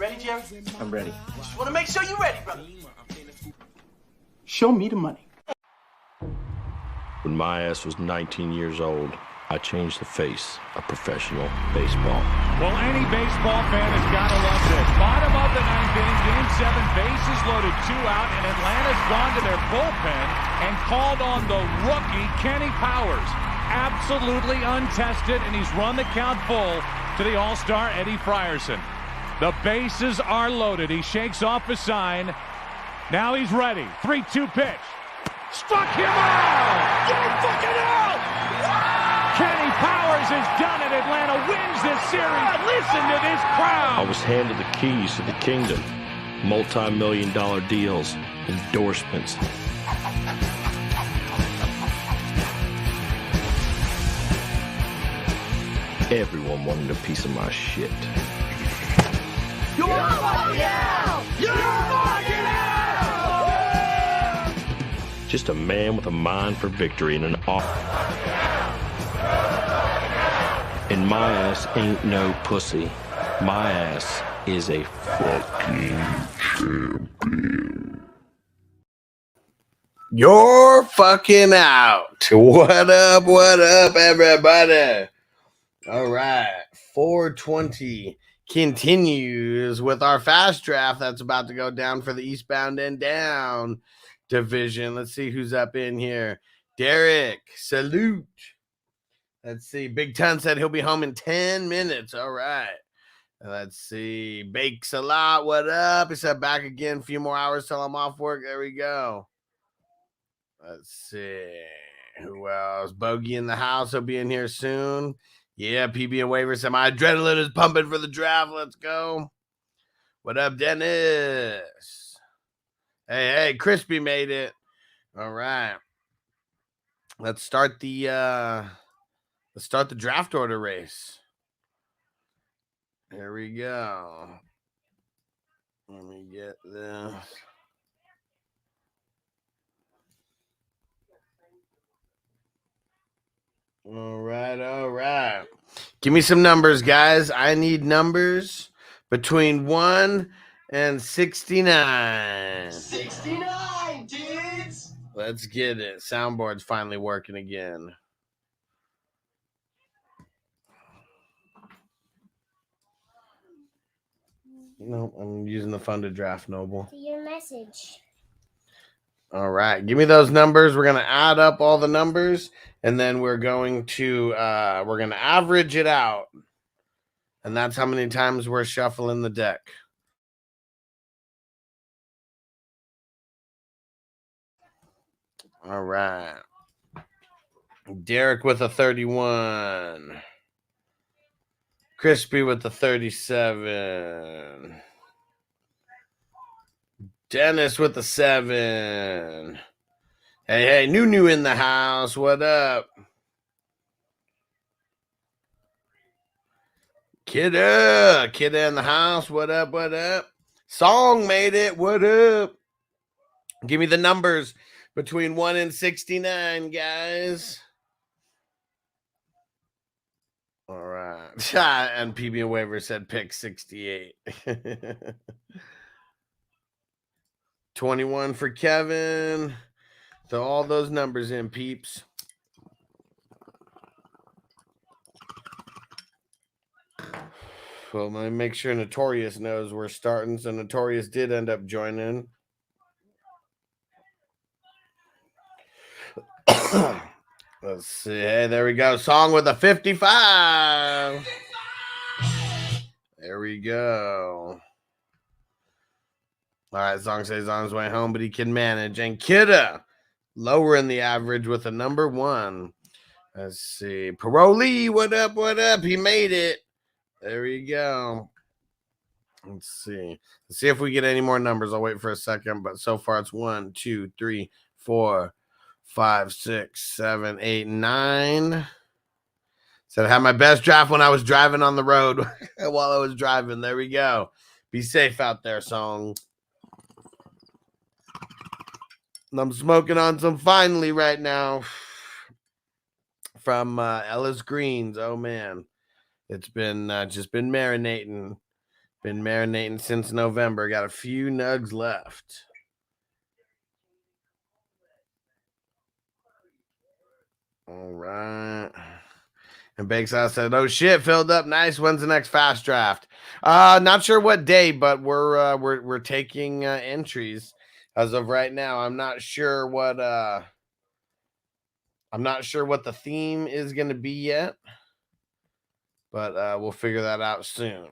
ready, Jerry? I'm ready. Just want to make sure you're ready, brother. Show me the money. When my ass was 19 years old, I changed the face of professional baseball. Well, any baseball fan has got to love this. Bottom of the ninth inning, Game 7, bases loaded, 2 out, and Atlanta's gone to their bullpen and called on the rookie, Kenny Powers. Absolutely untested, and he's run the count full to the All-Star Eddie Frierson. The bases are loaded. He shakes off a sign. Now he's ready. 3-2 pitch. Struck him out! You're fucking out! Kenny Powers has done it. Atlanta wins this series. Listen to this crowd. I was handed the keys to the kingdom. Multi-million-dollar deals, endorsements. Everyone wanted a piece of my shit. You're fucking out! You're fucking out! Just a man with a mind for victory and an off. And my ass ain't no pussy. My ass is a fucking champion. You're fucking out. What up, everybody? All right, 420 continues with our fast draft that's about to go down for the Eastbound and Down division. Let's see who's up in here. Derek, salute. Let's see. Big Ton said he'll be home in 10 minutes. All right. Let's see. Bakes a lot. What up? He said back again. A few more hours till I'm off work. There we go. Let's see. Who else? Bogey in the house. He'll be in here soon. Yeah, PB and Waiver said my adrenaline is pumping for the draft. Let's go. What up, Dennis? Hey, Crispy made it. All right. Let's start the draft order race. Here we go. Let me get this. All right. Give me some numbers, guys. I need numbers between 1 and 69. 69, dudes! Let's get it. Soundboard's finally working again. No, I'm using the phone to draft, Noble. Your message. All right, give me those numbers. We're gonna add up all the numbers, and then we're gonna average it out, and that's how many times we're shuffling the deck. All right, Derek with a 31, Crispy with the 37. Dennis with the 7. Hey, Nunu in the house. What up? Kidda in the house. What up? Song made it. What up? Give me the numbers between 1 and 69, guys. All right. And PB and Waiver said pick 68. 21 for Kevin. Throw all those numbers in, peeps. Well, let me make sure Notorious knows we're starting. So Notorious did end up joining. Let's see. Hey, there we go. Song with a 55. There we go. All right, Song says he's on his way home, but he can manage. And Kidda lowering the average with a number 1. Let's see. Parolee, what up? He made it. There we go. Let's see. Let's see if we get any more numbers. I'll wait for a second, but so far it's 1, 2, 3, 4, 5, 6, 7, 8, 9. Said I had my best draft when I was driving on the road while I was driving. There we go. Be safe out there, Song. I'm smoking on some Finally right now from Ellis Greens. Oh, man. It's been just been marinating Been marinating since November. Got a few nugs left. All right. And Bakeside said, "Oh shit, filled up nice. When's the next fast draft?" Not sure what day, but we're taking entries as of right now. I'm not sure what the theme is going to be yet, but we'll figure that out soon.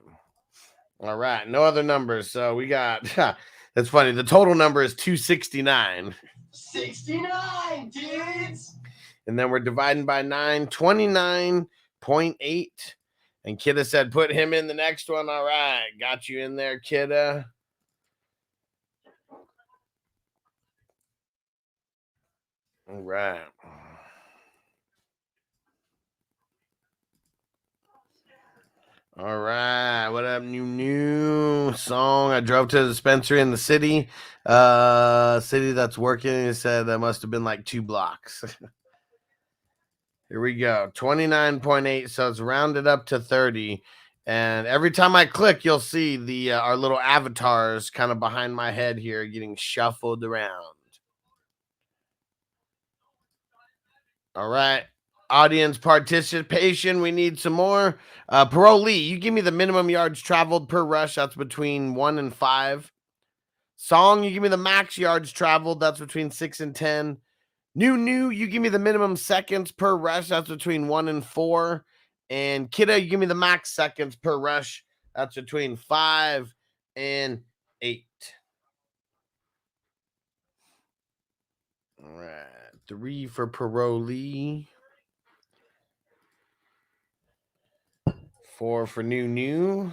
All right, no other numbers. So we got that's funny. The total number is 269. 69, dudes! And then we're dividing by 9, 29.8. And Kidda said, put him in the next one. All right, got you in there, Kidda. All right. All right, what up, new song? I drove to the dispensary in the city that's working. He said that must have been like 2 blocks. Here we go, 29.8. So it's rounded up to 30. And every time I click, you'll see the our little avatars kind of behind my head here getting shuffled around. All right. Audience participation. We need some more. Parolee, you give me the minimum yards traveled per rush. That's between 1 and 5. Song, you give me the max yards traveled. That's between 6 and 10. New, you give me the minimum seconds per rush. That's between 1 and 4. And Kidda, you give me the max seconds per rush. That's between 5 and 8. All right. 3 for Parolee. 4 for new.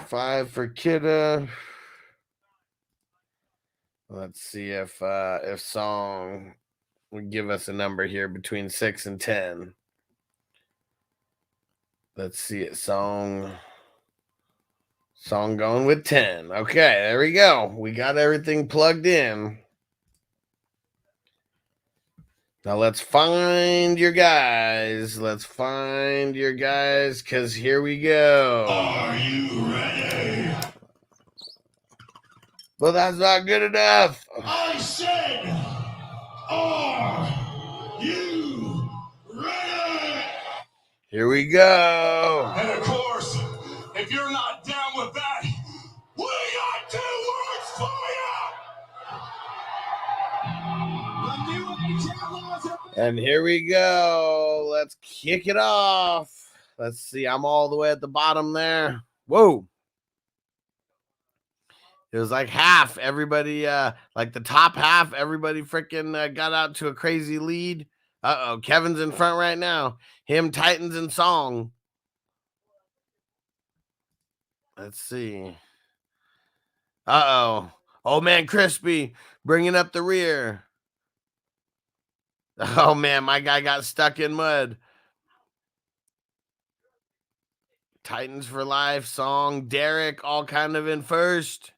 5 for Kidda. Let's see if Song would give us a number here between 6 and 10. Let's see it. Song going with 10. Okay, there we go. We got everything plugged in. Now let's find your guys. Because here we go. Are you ready? Well, that's not good enough. I said, are you ready? Here we go. And of course, if you're not down with that, we got 2 words for you. And here we go. Let's kick it off. Let's see. I'm all the way at the bottom there. Whoa. It was like half. Everybody, like the top half, everybody freaking got out to a crazy lead. Uh-oh. Kevin's in front right now. Him, Titans, and Song. Let's see. Uh-oh. Oh, man, Crispy bringing up the rear. Oh, man, my guy got stuck in mud. Titans for life, Song, Derek, all kind of in first.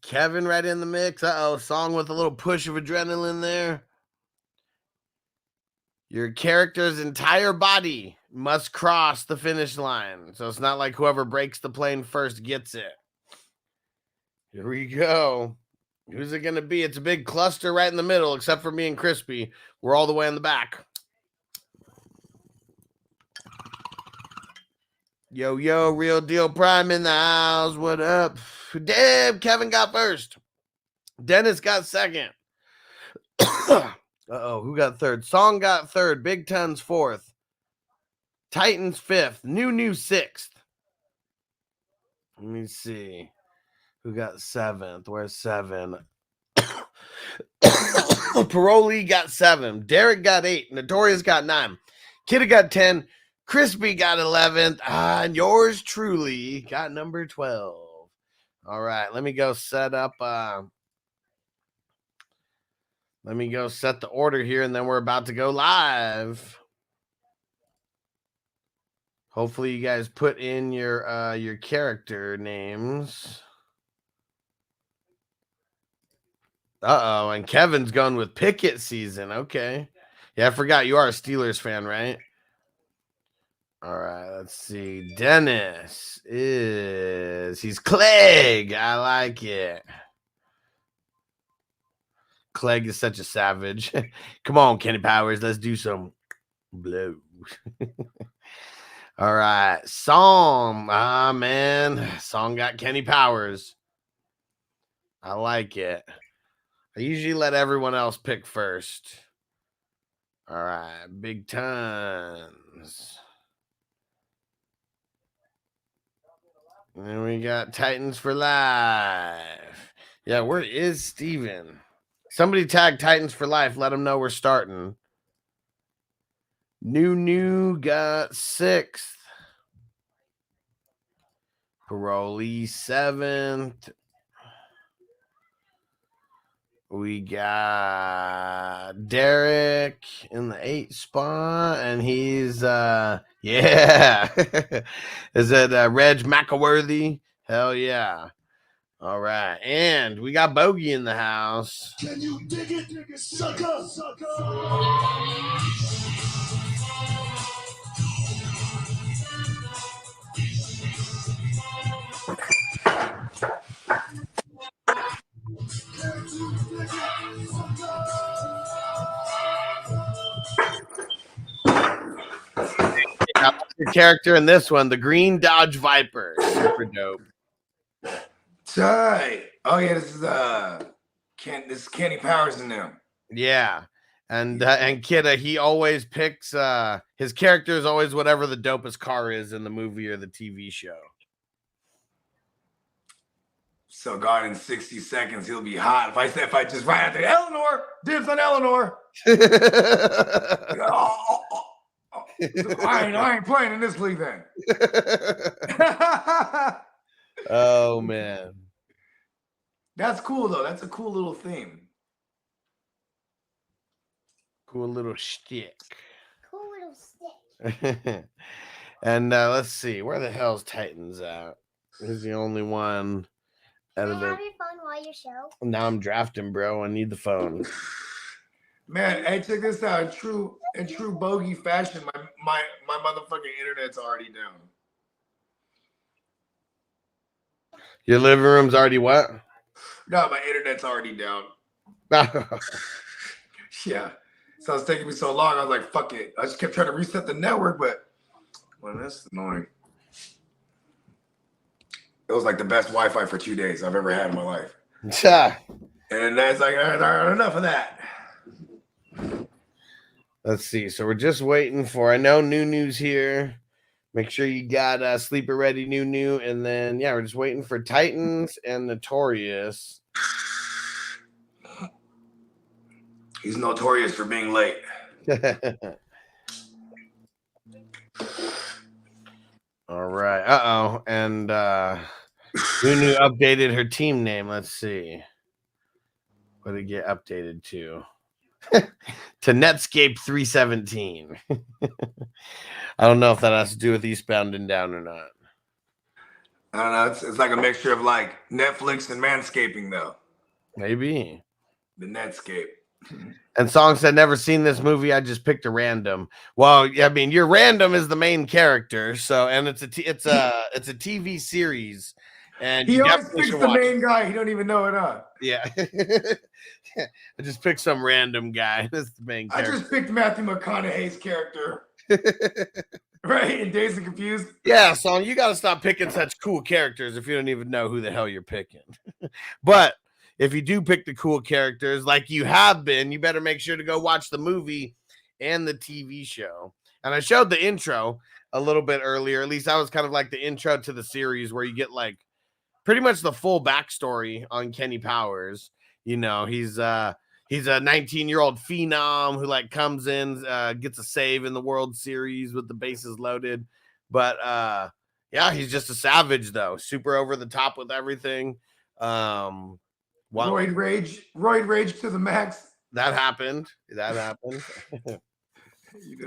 Kevin right in the mix. Uh-oh, Song with a little push of adrenaline there. Your character's entire body must cross the finish line. So it's not like whoever breaks the plane first gets it. Here we go. Who's it going to be? It's a big cluster right in the middle, except for me and Crispy. We're all the way in the back. Yo, Real Deal Prime in the house. What up? Damn, Kevin got first. Dennis got second. Uh-oh, who got third? Song got third. Big Ton's fourth. Titans fifth. New sixth. Let me see. Who got seventh? Where's 7? Parolee got 7. Derek got 8. Notorious got 9. Kidda got 10. Crispy got 11th. And yours truly got number 12. All right, let me go set up. Let me go set the order here, and then we're about to go live. Hopefully, you guys put in your character names. Uh-oh, and Kevin's going with Pickett season. Okay. Yeah, I forgot you are a Steelers fan, right? All right, let's see. Dennis he's Clegg. I like it. Clegg is such a savage. Come on, Kenny Powers, let's do some blows. All right, Song. Ah, man, Song got Kenny Powers. I like it. I usually let everyone else pick first. All right, Big Tons. And then we got Titans for Life. Yeah, where is Steven? Somebody tag Titans for Life. Let them know we're starting. New got 6th. Parolee 7th. We got Derek in the 8th spot, and he's yeah. Is it Reg McElworthy? Hell yeah. All right. And we got Bogey in the house. Can you dig it, sucker? Your character in this one, the Green Dodge Viper. Super dope. Tight. Oh yeah, this is Kenny Powers in them. Yeah. And Kidda, he always picks his character is always whatever the dopest car is in the movie or the TV show. So God, in 60 seconds he'll be hot. If I just right after Eleanor, dibs on Eleanor. I ain't playing in this league then. Oh man. That's cool though. That's a cool little theme. Cool little shtick. Cool little stick. And let's see, where the hell's Titans at? He's the only one out of Can I the. have your phone while you show? Now I'm drafting, bro. I need the phone. Man, hey, check this out. In true bogey fashion, my motherfucking internet's already down. Your living room's already what? No, my internet's already down. Yeah. So it's taking me so long. I was like, fuck it. I just kept trying to reset the network, but well, that's annoying. It was like the best Wi-Fi for 2 days I've ever had in my life. And that's like, enough of that. Let's see. So we're just waiting for, I know Nunu's here. Make sure you got Sleeper Ready Nunu. And then, yeah, we're just waiting for Titans and Notorious. He's notorious for being late. All right. Uh-oh. And Nunu updated her team name. Let's see. What did it get updated to? To Netscape 317. I don't know if that has to do with Eastbound and Down or not. I don't know. It's like a mixture of like Netflix and manscaping, though. Maybe. The Netscape. And Song said, never seen this movie. I just picked a random. Well, I mean, your random is the main character. So, and it's a TV series. And he always picks the main guy. He don't even know it up. Yeah. I just picked some random guy. That's the main character. I just picked Matthew McConaughey's character. Right? In Dazed and Confused. Yeah, Song, you got to stop picking such cool characters if you don't even know who the hell you're picking. But if you do pick the cool characters like you have been, you better make sure to go watch the movie and the TV show. And I showed the intro a little bit earlier. At least that was kind of like the intro to the series where you get like pretty much the full backstory on Kenny Powers. You know, he's a 19-year-old phenom who like comes in, gets a save in the World Series with the bases loaded. But yeah, he's just a savage though, super over the top with everything. Roid rage to the max. That happened. You know what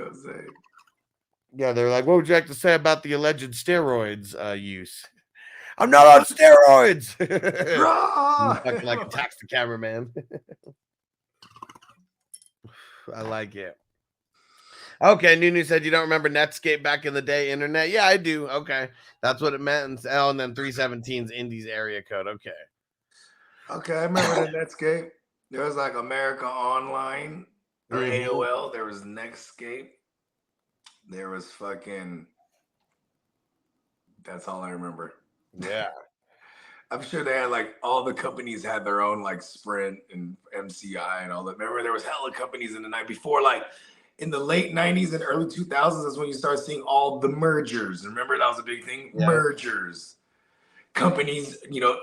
I'm saying? Yeah, they're like, what would you like to say about the alleged steroids use? I'm not on steroids. Like attacks the cameraman. I like it. Okay, Nunu said you don't remember Netscape back in the day, internet. Yeah, I do. Okay, that's what it meant. And then 317's Indies area code. Okay. Okay, I remember the Netscape. There was like America Online or AOL. There was Netscape. There was fucking. That's all I remember. Yeah. I'm sure they had like all the companies had their own like Sprint and MCI and all that. Remember, there was hella companies in the night before, like in the late 90s and early 2000s. That's when you start seeing all the mergers. Remember, that was a big thing. Yeah. Mergers. Companies,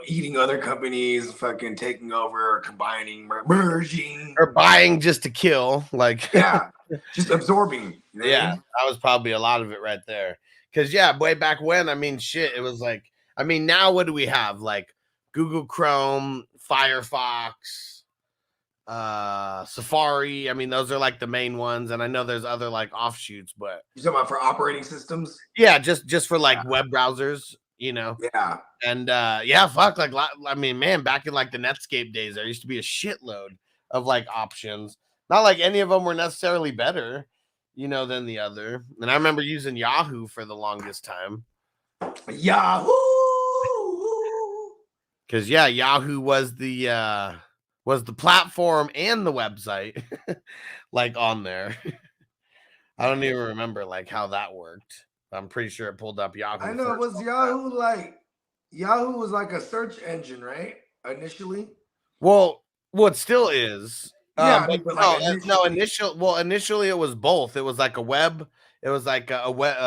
eating other companies, fucking taking over, or combining, merging, or buying just to kill, like yeah, just absorbing. Yeah, that was probably a lot of it right there. Because way back when, I mean, shit, it was like, I mean, now what do we have? Like Google Chrome, Firefox, Safari. I mean, those are like the main ones, and I know there's other like offshoots, but you're talking about for operating systems? Yeah, just for like web browsers. Yeah. And fuck, like, I mean, man, back in like the Netscape days, there used to be a shitload of like options. Not like any of them were necessarily better, than the other. And I remember using Yahoo for the longest time. Yahoo! Because Yahoo was the platform and the website like on there. I don't even remember like how that worked. I'm pretty sure it pulled up Yahoo. I know it was Yahoo Yahoo was like a search engine, right? Initially. Well, it still is. Yeah, initially it was both. It was like a web. It was like a web.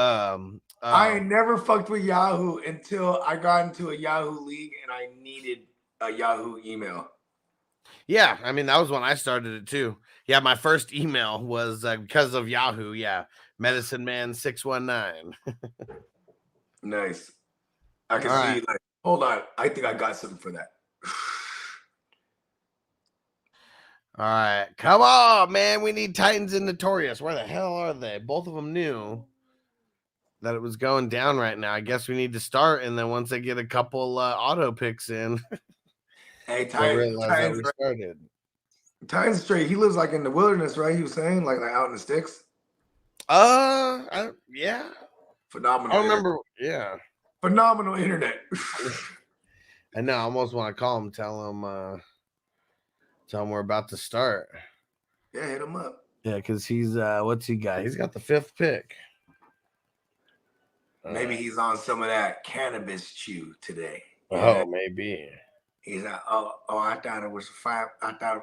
I never fucked with Yahoo until I got into a Yahoo league and I needed a Yahoo email. Yeah, I mean that was when I started it too. Yeah, my first email was because of Yahoo. Yeah. Medicine Man 619. Nice. I can see like, hold on. I think I got something for that. All right. Come on, man. We need Titans and Notorious. Where the hell are they? Both of them knew that it was going down right now. I guess we need to start, and then once they get a couple auto picks in, hey, Titans straight. He lives like in the wilderness, right? He was saying like out in the sticks. Yeah. Phenomenal. I remember, yeah. Phenomenal internet. I know. I almost want to call him, tell him we're about to start. Yeah, hit him up. Yeah, because he's what's he got? He's got the 5th pick. Maybe he's on some of that cannabis chew today. Oh, maybe. He's like, I thought it was 5. I thought,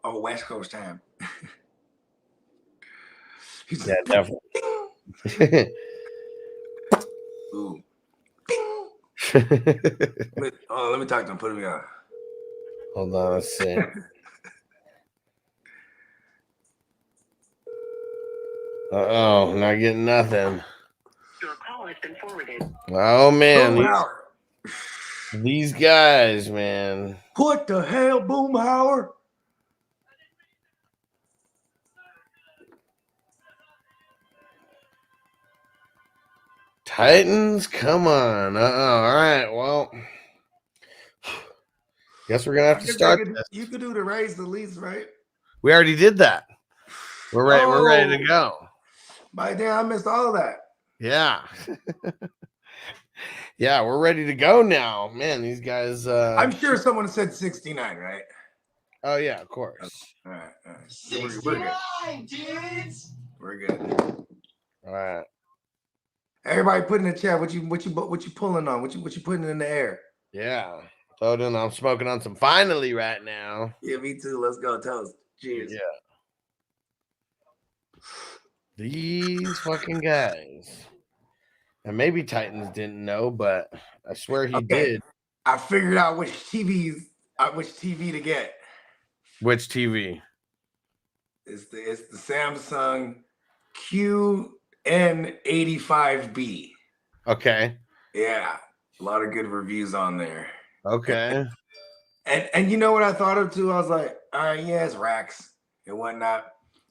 West Coast time. Yeah, definitely. Ooh. Let me talk to him. Put him on. Hold on, let's see. Not getting nothing. Your call has been forwarded. Oh man, these guys, man. What the hell, Boomhauer? Titans, come on. All right, well, guess we're gonna have to start. You could do the raise the least, right? We already did that. We're ready. We're ready to go. By then, I missed all of that. Yeah. Yeah, we're ready to go now. Man, these guys. I'm sure someone said 69, right? Oh yeah, of course. All right. 69, dudes. We're good. All right. Everybody put in the chat what you pulling on? What you putting in the air? Yeah. Foden, I'm smoking on some finally right now. Yeah, me too. Let's go. Toast. Cheers. Yeah. These fucking guys. And maybe Titans didn't know, but I swear he did. I figured out which TV to get. Which TV? It's the Samsung QN85B. Okay. Yeah. A lot of good reviews on there. Okay. And you know what I thought of too? I was like, all right, yeah, it's racks and whatnot.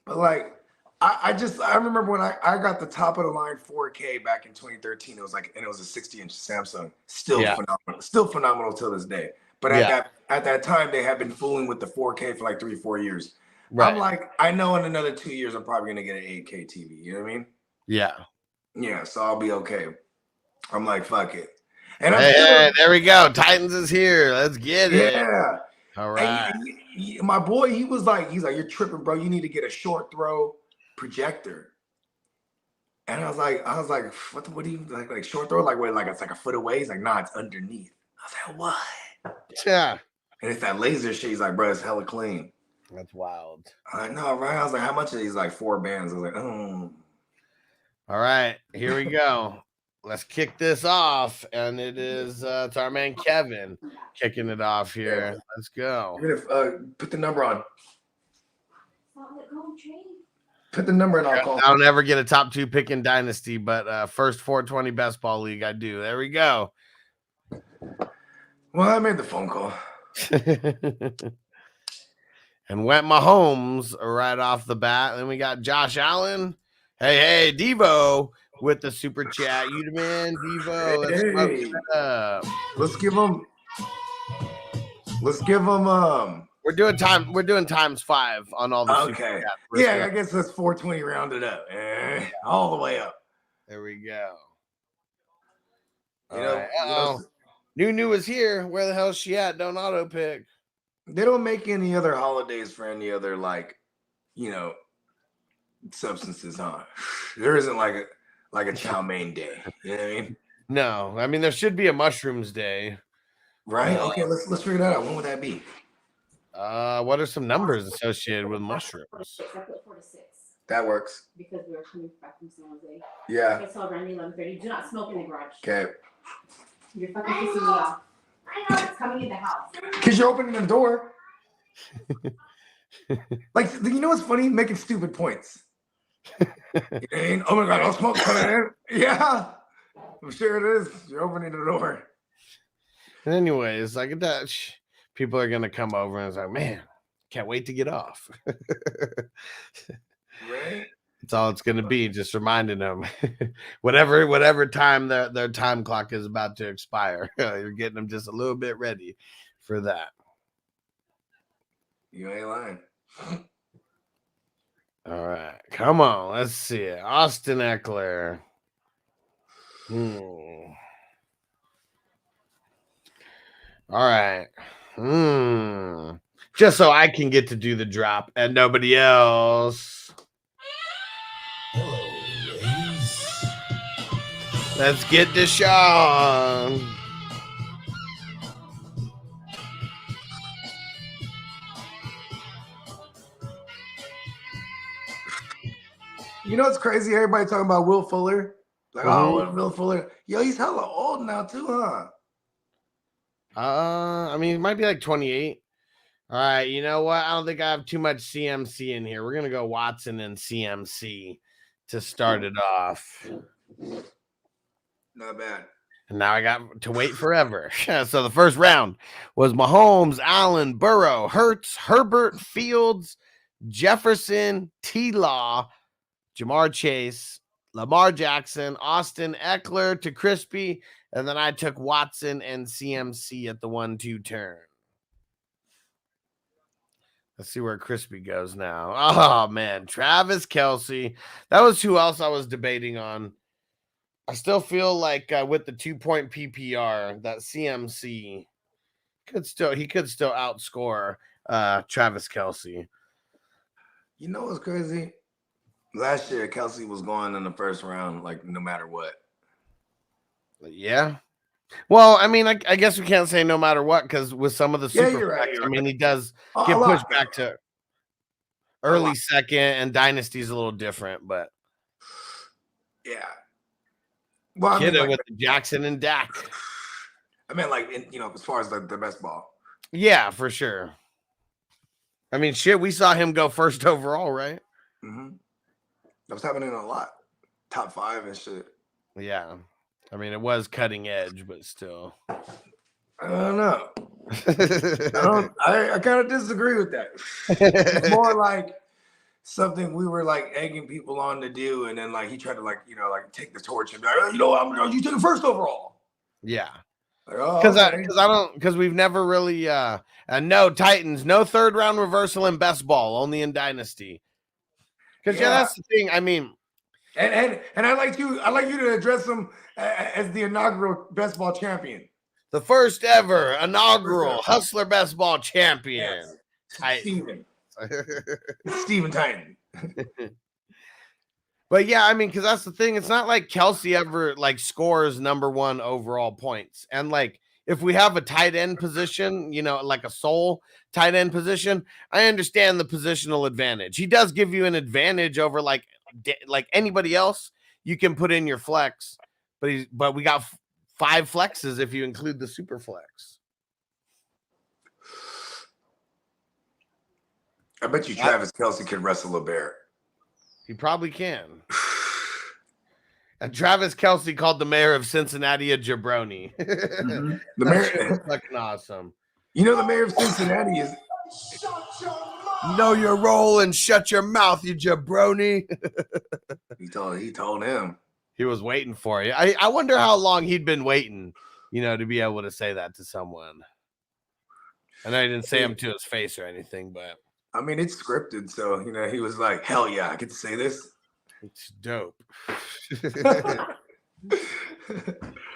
But like I remember when I got the top of the line 4K back in 2013. It was like, and it was a 60-inch Samsung. Still phenomenal till this day. But at that time, they had been fooling with the 4K for like 3-4 years. Right. I'm like, I know in another 2 years I'm probably gonna get an 8K TV. You know what I mean? Yeah. Yeah, so I'll be okay. I'm like, fuck it. And I'm Hey, still, hey, there we go. Titans is here. Let's get it. yeah. All right. And my boy, he's like, you're tripping, bro. You need to get a short throw projector. And I was like, what do you like short throw? Like, wait, like it's like a foot away? He's like, nah, it's underneath. I was like, what? Yeah. And it's that laser shit. He's like, bro, it's hella clean. That's wild. I know, right? I was like, how much are these? Like 4 bands. I was like, oh. All right, here we go. Let's kick this off. And it is it's our man Kevin kicking it off here. Yeah. Let's go. You're gonna put the number on. Put the number in, I'll call. I don't ever get a top 2 pick in Dynasty, but first 420 best ball league I do. There we go. Well, I made the phone call. And went Mahomes right off the bat. Then we got Josh Allen. Hey, Devo with the super chat. You the man, Devo. Let's give him. We're doing ×5 on all the super Okay. chats. Yeah, I guess that's 420 rounded up. All the way up. There we go. You know, Nunu is here. Where the hell is she at? Don't auto pick. they don't make any other holidays for any other substances, huh? There isn't like a chow mein day. You know what I mean? No, I mean there should be a mushrooms day. Right? Okay, let's figure that out. When would that be? What are some numbers associated with mushrooms? I put 4 to 6 That works. because we were coming back from San Jose. Yeah. I saw around 11:30. Do not smoke in the garage. Okay. You're fucking pissing me off. It's coming in the house. Because you're opening the door. Like, you know what's funny? Making stupid points. You know what I mean? Oh my God, I'll smoke coming in. Yeah. I'm sure it is. You're opening the door. Anyways, like that, people are gonna come over and it's like, man, can't wait to get off. Right? That's all it's gonna be. Just reminding them, whatever time their time clock is about to expire, you're getting them just a little bit ready for that. You ain't lying. All right, come on, let's see it. Austin Eckler. All right. Just so I can get to do the drop and nobody else. Let's get Deshaun. You know what's crazy? Everybody talking about Will Fuller. Like, oh, Will Fuller. Yo, he's hella old now too, huh? I mean, it might be like 28. All right, you know what? I don't think I have too much CMC in here. We're gonna go Watson and CMC to start it off. Not bad. And now I got to wait forever. So the first round was Mahomes, Allen, Burrow, Hurts, Herbert, Fields, Jefferson, T-Law, Jamar Chase, Lamar Jackson, Austin Eckler to Crispy, and then I took Watson and CMC at the 1-2 turn. Let's see where Crispy goes now. Oh, man. Travis Kelce. That was who else I was debating on. I still feel like with the 2-point PPR, that CMC could still outscore Travis Kelce. You know what's crazy? Last year, Kelce was going in the first round, like no matter what. Yeah. Well, I mean, I guess we can't say no matter what because with some of the super right. I mean, he does get pushed back to early second, and Dynasty's a little different, but yeah. Well, get it with the Jackson and Dak. I mean, like, as far as the best ball. Yeah, for sure. I mean, shit, we saw him go first overall, right? Mm-hmm. That was happening a lot. Top 5 and shit. Yeah. I mean, it was cutting edge, but still. I don't know. I kind of disagree with that. It's more like something we were like egging people on to do, and then like he tried to like take the torch and be like, you take it first overall. Yeah. Like, oh, okay. Because we've never really and no Titans, no third round reversal in best ball, only in Dynasty. Because that's the thing. I mean, and I like you to address him as the inaugural best ball champion. The first ever inaugural Hustler best ball champion. Yes. Steven Titan. But yeah, I mean, because that's the thing. It's not like Kelsey ever like scores number one overall points. And like if we have a tight end position, you know, like a sole tight end position, I understand the positional advantage. He does give you an advantage over like anybody else. You can put in your flex, but we got 5 flexes if you include the super flex. I bet you Travis Kelce could wrestle a bear. He probably can. And Travis Kelce called the mayor of Cincinnati a jabroni. Mm-hmm. The mayor is fucking awesome. You know, the mayor of Cincinnati is. Know your role and shut your mouth, you jabroni. He told him. He was waiting for you. I wonder how long he'd been waiting, you know, to be able to say that to someone. I know he didn't say him to his face or anything, but I mean, it's scripted, so you know, he was like, "Hell yeah, I get to say this." It's dope.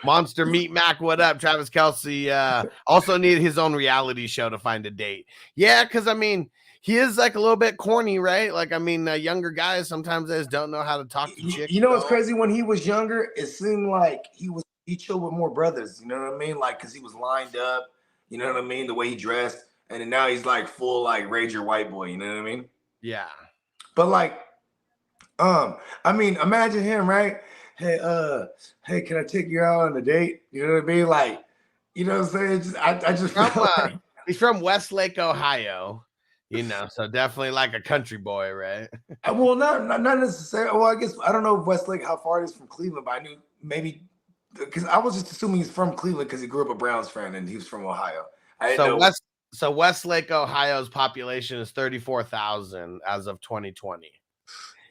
Monster Meat Mac, what up? Travis Kelce also needed his own reality show to find a date. Yeah, because I mean, he is like a little bit corny, right? Like, I mean, younger guys sometimes they just don't know how to talk to chicks. You know what's crazy? When he was younger, it seemed like he chilled with more brothers. You know what I mean? Like, because he was lined up. You know what I mean? The way he dressed. And then now he's like full like Rager white boy, you know what I mean? Yeah. But like, I mean, imagine him, right? Hey, can I take you out on a date? You know what I mean? Like, you know what I'm saying? I just feel like he's from Westlake, Ohio, you know, so definitely like a country boy, right? Well, not necessarily. Well, I guess I don't know Westlake how far it is from Cleveland, but I knew maybe because I was just assuming he's from Cleveland because he grew up a Browns fan and he was from Ohio. So Westlake, Ohio's population is 34,000 as of 2020.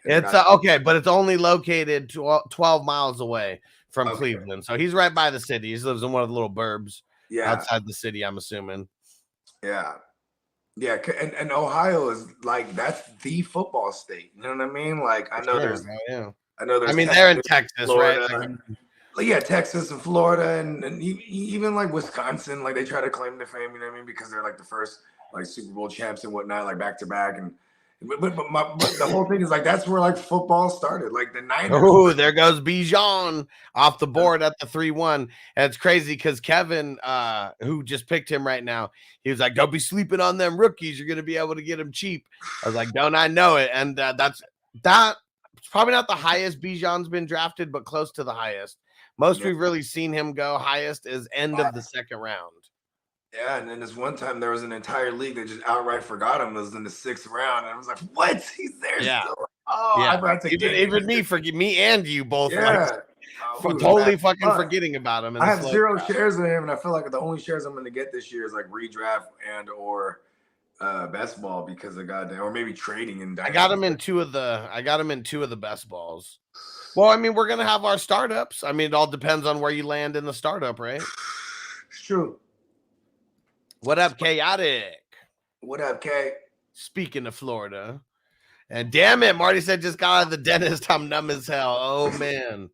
It's okay, but it's only located 12 miles away from Cleveland. So he's right by the city. He lives in one of the little burbs outside the city, I'm assuming. Yeah. Yeah, and Ohio is like that's the football state. You know what I mean? Like I know there's I mean they're in Texas, Florida, right? Yeah, Texas and Florida and even like Wisconsin, like they try to claim the fame, you know what I mean? Because they're like the first like Super Bowl champs and whatnot, like back to back. And but the whole thing is like that's where like football started, like the 90s. Oh, there goes Bijan off the board at the 3-1. And it's crazy because Kevin, who just picked him right now, he was like, "Don't be sleeping on them rookies. You're gonna be able to get them cheap." I was like, "Don't I know it?" And that's probably not the highest Bijan's been drafted, but close to the highest. Most we've really seen him go highest is end of the second round. Yeah, and then this one time there was an entire league that just outright forgot him. It was in the 6th round, and I was like, "What? He's there still?" Oh, yeah. Even me and you both. Yeah. Totally fucking forgetting about him. I have 0 shares of him, and I feel like the only shares I'm going to get this year is like redraft and or best ball because of goddamn, or maybe trading in. I got him in 2 of the best balls. Well, I mean, we're gonna have our startups. I mean, it all depends on where you land in the startup, right? It's true. What up, Chaotic? What up, K? Speaking of Florida, and damn it, Marty said just got out of the dentist. I'm numb as hell. Oh man.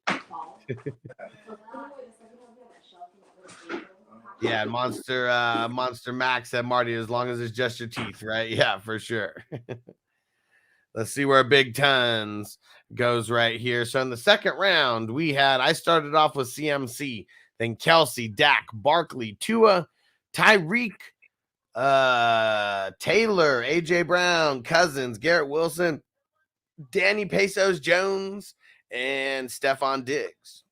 Yeah, Monster Max said Marty, as long as it's just your teeth, right? Yeah, for sure. Let's see where Big Tons goes right here. So in the second round, I started off with CMC, then Kelce, Dak, Barkley, Tua, Tyreek, Taylor, AJ Brown, Cousins, Garrett Wilson, Danny Pesos Jones, and Stephon Diggs.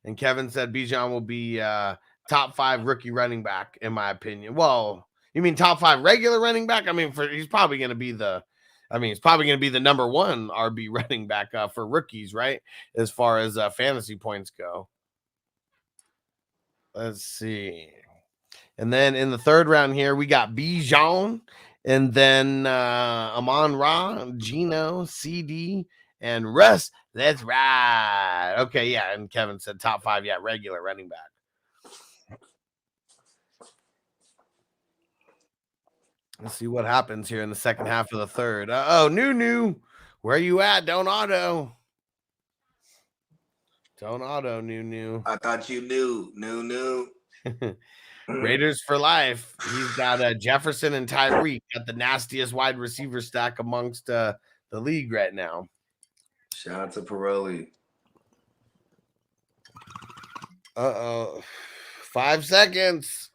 And Kevin said Bijan will be top 5 rookie running back, in my opinion. Well, you mean top 5 regular running back? I mean, he's probably going to be the number 1 RB running back for rookies, right? As far as fantasy points go. Let's see. And then in the third round here, we got Bijan, and then Amon-Ra, Geno, CD, And Russ, let's ride. Okay, yeah. And Kevin said top 5, yeah, regular running back. Let's see what happens here in the second half of the third. Oh, new. Where you at? Don't auto. New. I thought you knew. New. Raiders for life. He's got Jefferson and Tyreek got the nastiest wide receiver stack amongst the league right now. Shout out to Pirelli. 5 seconds.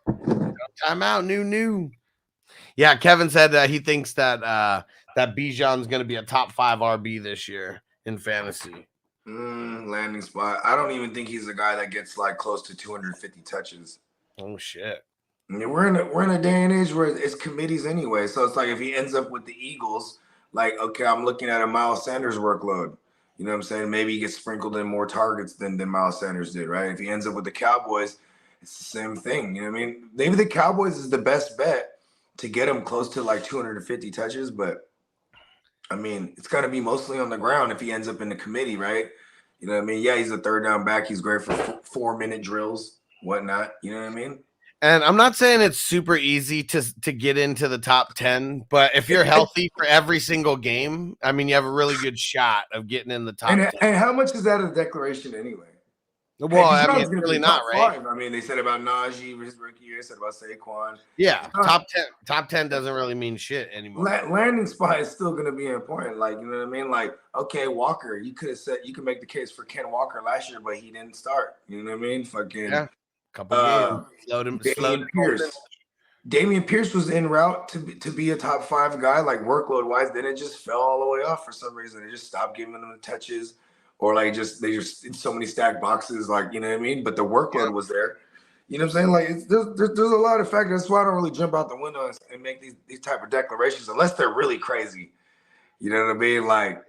Timeout. New. Yeah, Kevin said he thinks that that Bijan's going to be a top 5 RB this year in fantasy. Landing spot. I don't even think he's a guy that gets like close to 250 touches. Oh shit. I mean, we're in a day and age where it's committees anyway. So it's like if he ends up with the Eagles, like, okay, I'm looking at a Miles Sanders workload. You know what I'm saying? Maybe he gets sprinkled in more targets than Miles Sanders did, right? If he ends up with the Cowboys, it's the same thing. You know what I mean? Maybe the Cowboys is the best bet to get him close to like 250 touches, but I mean, it's got to be mostly on the ground if he ends up in the committee, right? You know what I mean? Yeah, he's a third down back. He's great for 4-minute drills, whatnot. You know what I mean? And I'm not saying it's super easy to get into the top 10, but if you're healthy for every single game, I mean, you have a really good shot of getting in the top 10. And how much is that a declaration anyway? Well, I mean, it's really not, right? 5. I mean, they said about Najee his rookie year. They said about Saquon. Yeah, top 10 doesn't really mean shit anymore. Landing spot is still going to be important. Like, you know what I mean? Like, okay, Walker, you could make the case for Ken Walker last year, but he didn't start. You know what I mean? Fucking couple games. Damian Pierce was en route to be a top 5 guy, like workload wise. Then it just fell all the way off for some reason. They just stopped giving them the touches. Or like they just in so many stacked boxes, like, you know what I mean? But the workload was there. You know what I'm saying? Like there's a lot of factors. That's why I don't really jump out the window and make these type of declarations unless they're really crazy. You know what I mean? Like,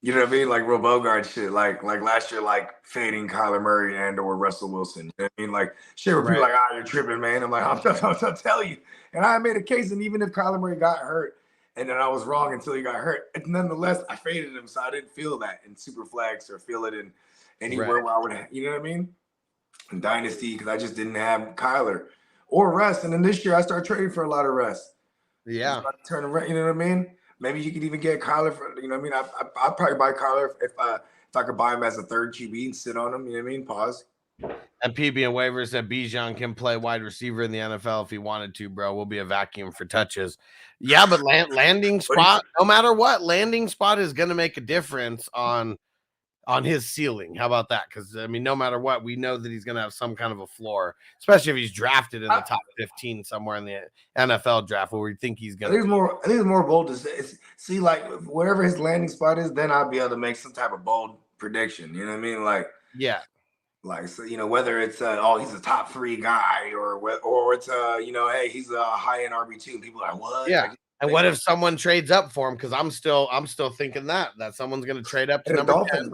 you know what I mean? Like real Bogart shit. Like last year, like fading Kyler Murray and or Russell Wilson. You know what I mean? Like shit where people like, you're tripping, man. I'm like, I'll tell you. And I made a case, and even if Kyler Murray got hurt, and then I was wrong until he got hurt. And nonetheless, I faded him, so I didn't feel that in Superflex or feel it in anywhere where I would, you know what I mean? In Dynasty, because I just didn't have Kyler or Russ. And then this year, I started trading for a lot of Russ. Yeah. Turn around, you know what I mean? Maybe you could even get Kyler for, you know what I mean? I'd probably buy Kyler if I could buy him as a third QB and sit on him, you know what I mean? Pause. And PB and waivers said Bijan can play wide receiver in the NFL if he wanted to, bro. We'll be a vacuum for touches. Yeah, but landing spot, no matter what, landing spot is going to make a difference on his ceiling. How about that? Because, I mean, no matter what, we know that he's going to have some kind of a floor, especially if he's drafted in the top 15 somewhere in the NFL draft where we think he's going to. I think it's more bold to see, like, whatever his landing spot is, then I'll be able to make some type of bold prediction. You know what I mean? Like, yeah. Like, so, you know, whether it's he's a top 3 guy or it's you know, hey, he's a high end RB2 and people are like, what? Yeah. And what if someone trades up for him? Because I'm still thinking that someone's going to trade up to number 10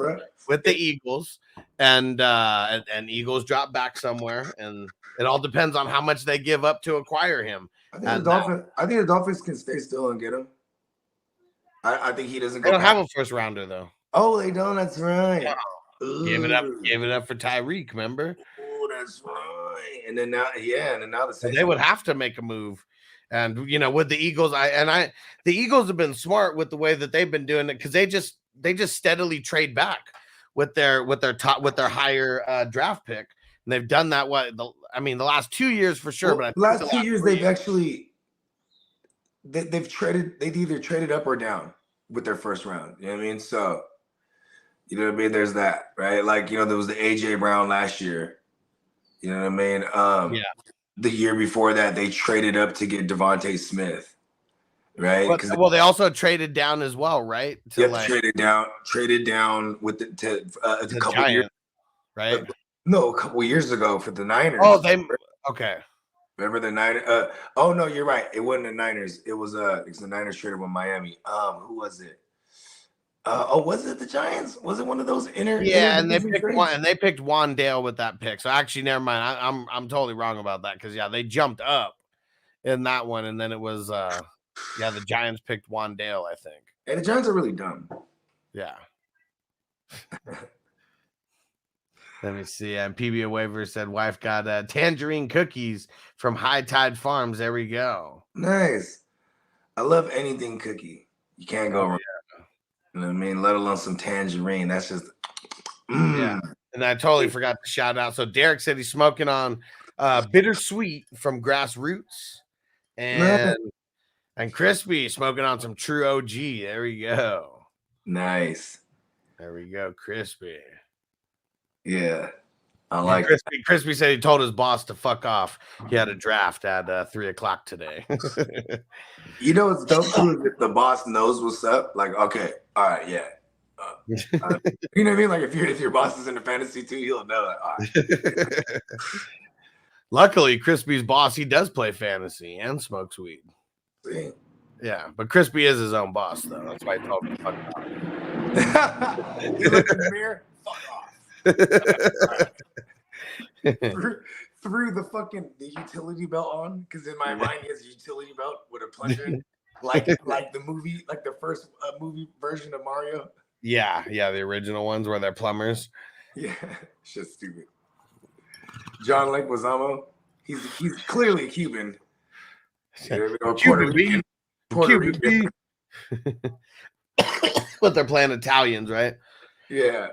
with the Eagles, and Eagles drop back somewhere, and it all depends on how much they give up to acquire him. I think the Dolphins can stay still and get him. I think he doesn't go. They don't have a first rounder though. Oh, they don't. That's right. Give it up for Tyreek, remember? Oh, that's right. And then now the Saints, they would have to make a move. And you know, with the Eagles, the Eagles have been smart with the way that they've been doing it, because they just steadily trade back with their higher draft pick. And they've done that the last 2 years for sure. Well, but the last 2 years they've actually they've either traded up or down with their first round. You know what I mean? So you know what I mean? There's that, right? Like, you know, there was the AJ Brown last year. You know what I mean? The year before that, they traded up to get Devontae Smith, right? Well, they also traded down as well, right? Traded down with a couple Giants, years, right? No, a couple years ago for the Niners. Oh, okay. Remember the Niners? Oh no, you're right. It wasn't the Niners. It was the Niners traded with Miami. Who was it? Was it the Giants? Was it one of those and they picked one, and they picked Wandale with that pick. So actually, never mind. I'm totally wrong about that, because they jumped up in that one, and then it was the Giants picked Wandale, I think. And the Giants are really dumb. Yeah. Let me see. And PBA Waiver said wife got tangerine cookies from High Tide Farms. There we go. Nice. I love anything cookie. You can't go wrong. Yeah. You know what I mean? Let alone some tangerine. That's just Yeah. And I totally forgot to shout out. So Derek said he's smoking on bittersweet from Grassroots. And Crispy smoking on some True OG. There we go. Nice. There we go, Crispy. Yeah. I like Crispy said he told his boss to fuck off. He had a draft at 3:00 today. You know what's dope too is if the boss knows what's up. Like, okay, all right, yeah. You know what I mean? Like if your boss is into fantasy too, he'll know. Like, all right. Luckily, Crispy's boss, he does play fantasy and smokes weed. See? Yeah, but Crispy is his own boss, though. That's why he told him to fuck off. He looked in the mirror, fuck off. threw the utility belt on, because in my mind he has a utility belt with a plunger in, like the movie, like the first movie version of Mario. Yeah, the original ones where they're plumbers. Yeah, it's just stupid. John Leguizamo, he's clearly Cuban. Puerto Rican. But they're playing Italians, right? Yeah.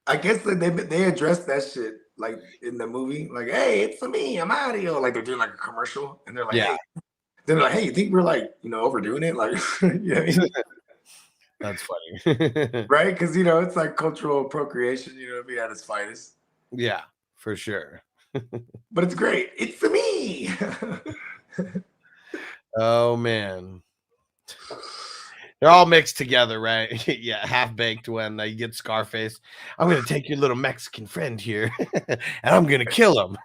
I guess they addressed that shit like in the movie, like, hey, it's me, I'm Mario. Like they're doing like a commercial, and they're like, yeah. Hey. They're like, hey, you think we're like, overdoing it? Like, you know what I mean? That's funny. Right? Because, it's like cultural appropriation, at its finest. Yeah, for sure. But it's great. It's me. Oh, man. They're all mixed together, right? Yeah, half-baked when you get Scarface. I'm going to take your little Mexican friend here, and I'm going to kill him.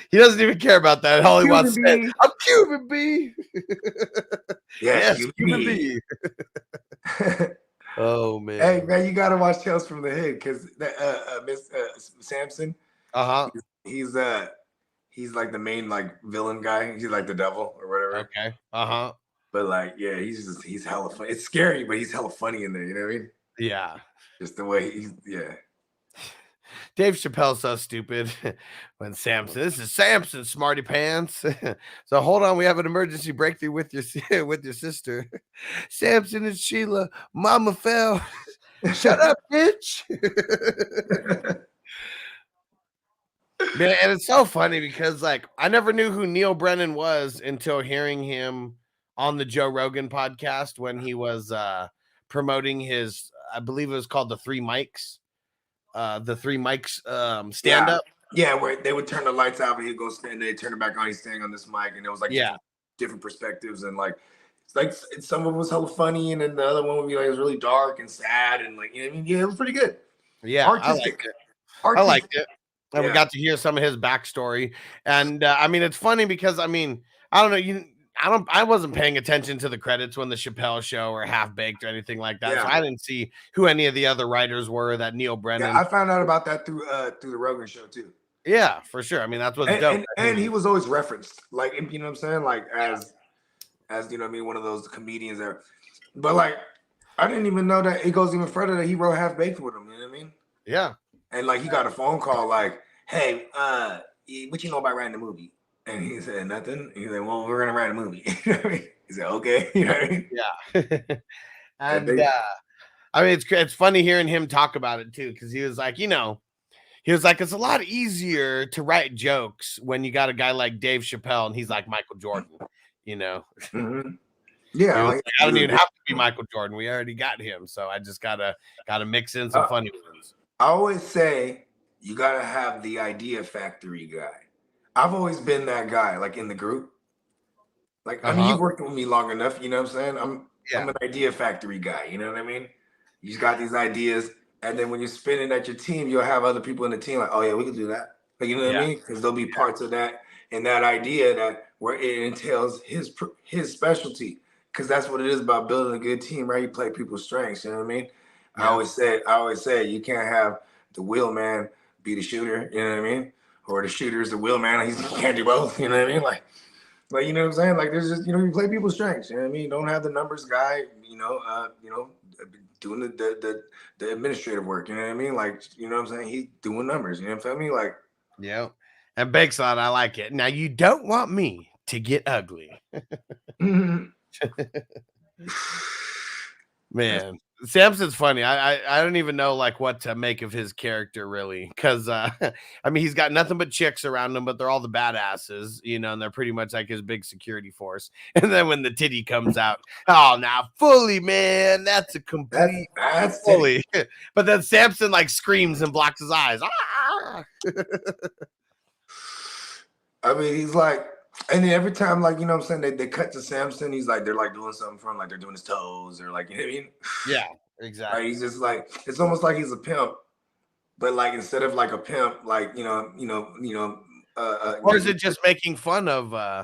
He doesn't even care about that. All he wants to say, I'm Cuban, B. Yes, Cuban B. Oh, man. Hey, man, you got to watch Tales from the Hood, because Miss Samson, he's like the main like villain guy. He's like the devil or whatever. Okay. But like, yeah, he's hella funny. It's scary, but he's hella funny in there. You know what I mean? Yeah. Just the way yeah. Dave Chappelle's so stupid when Samson. This is Samson, smarty pants. So hold on, we have an emergency breakthrough with your sister. Samson and Sheila. Mama fell. Shut up, bitch. Man, and it's so funny because like I never knew who Neil Brennan was until hearing him on the Joe Rogan podcast when he was promoting his, I believe it was called the Three Mics stand up. Yeah, where they would turn the lights out and he'd go stand, they turn it back on, he's standing on this mic, and it was like different perspectives, and like it's like some of it was hella funny, and then the other one would be like it was really dark and sad, and like, you know what I mean? Yeah, it was pretty good. Yeah, artistic. I liked it. And we got to hear some of his backstory. And I mean, it's funny because I mean, I don't know, I wasn't paying attention to the credits when the Chappelle Show or Half Baked or anything like that. Yeah. So I didn't see who any of the other writers were that Neil Brennan. Yeah, I found out about that through the Rogan Show too. Yeah, for sure. I mean, that's what's dope. And he was always referenced, like, you know what I'm saying? Like as you know what I mean, one of those comedians there. But like, I didn't even know that it goes even further that he wrote Half Baked with him, you know what I mean? Yeah. And like he got a phone call like, hey, what you know about writing a movie? And he said nothing. He's like, well, we're gonna write a movie. You know what I mean? He said, okay. You know what I mean? Yeah. And I mean, it's funny hearing him talk about it too, because he was like, it's a lot easier to write jokes when you got a guy like Dave Chappelle and he's like Michael Jordan, Mm-hmm. Yeah, like, I don't even have to be Michael Jordan. We already got him, so I just gotta mix in some funny ones. I always say you gotta have the idea factory guy. I've always been that guy, like in the group. Like, I mean, you've worked with me long enough, you know what I'm saying? I'm an idea factory guy, you know what I mean? You got these ideas, and then when you're spinning at your team, you'll have other people in the team like, oh yeah, we can do that. Like, you know what I mean? Because there'll be parts of that and that idea that where it entails his specialty. Because that's what it is about building a good team, right? You play people's strengths, you know what I mean? Yeah. I always say you can't have the wheel man be the shooter, you know what I mean? Or the shooter's the wheel man. He can't do both, you know what I mean? Like, you know what I'm saying? Like, there's just, you play people's strengths, you know what I mean? You don't have the numbers guy, doing the administrative work. You know what I mean? Like, you know what I'm saying? He's doing numbers. You know what I mean? Like, yeah. And Bakeslot, I like it. Now you don't want me to get ugly. Man, Samson's funny. I don't even know like what to make of his character really, because I mean he's got nothing but chicks around him, but they're all the badasses, you know, and they're pretty much like his big security force. And then when the titty comes out, oh, now fully, man, that's a complete that's fully. But then Samson like screams and blocks his eyes. Ah! I mean, he's like, and then every time, like, you know what I'm saying, they cut to Samson, he's like, they're like doing something for him, like they're doing his toes or like, you know what I mean? Yeah, exactly. Like, he's just like, it's almost like he's a pimp, but like instead of like a pimp, like, Or is it just making fun of like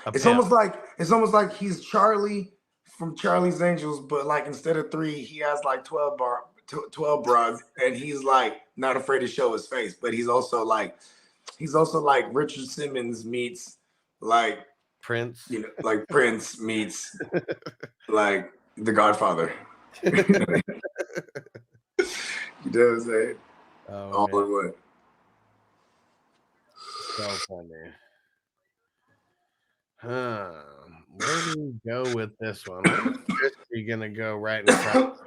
a it's pimp? almost like he's Charlie from Charlie's Angels, but like instead of 3, he has like 12 bras, and he's like not afraid to show his face, but he's also like Richard Simmons meets like Prince, you know, like Prince meets like The Godfather. You know what I'm saying? Oh, All man. in one. So funny. Huh. Where do we go with this one? Christy's gonna go right in front.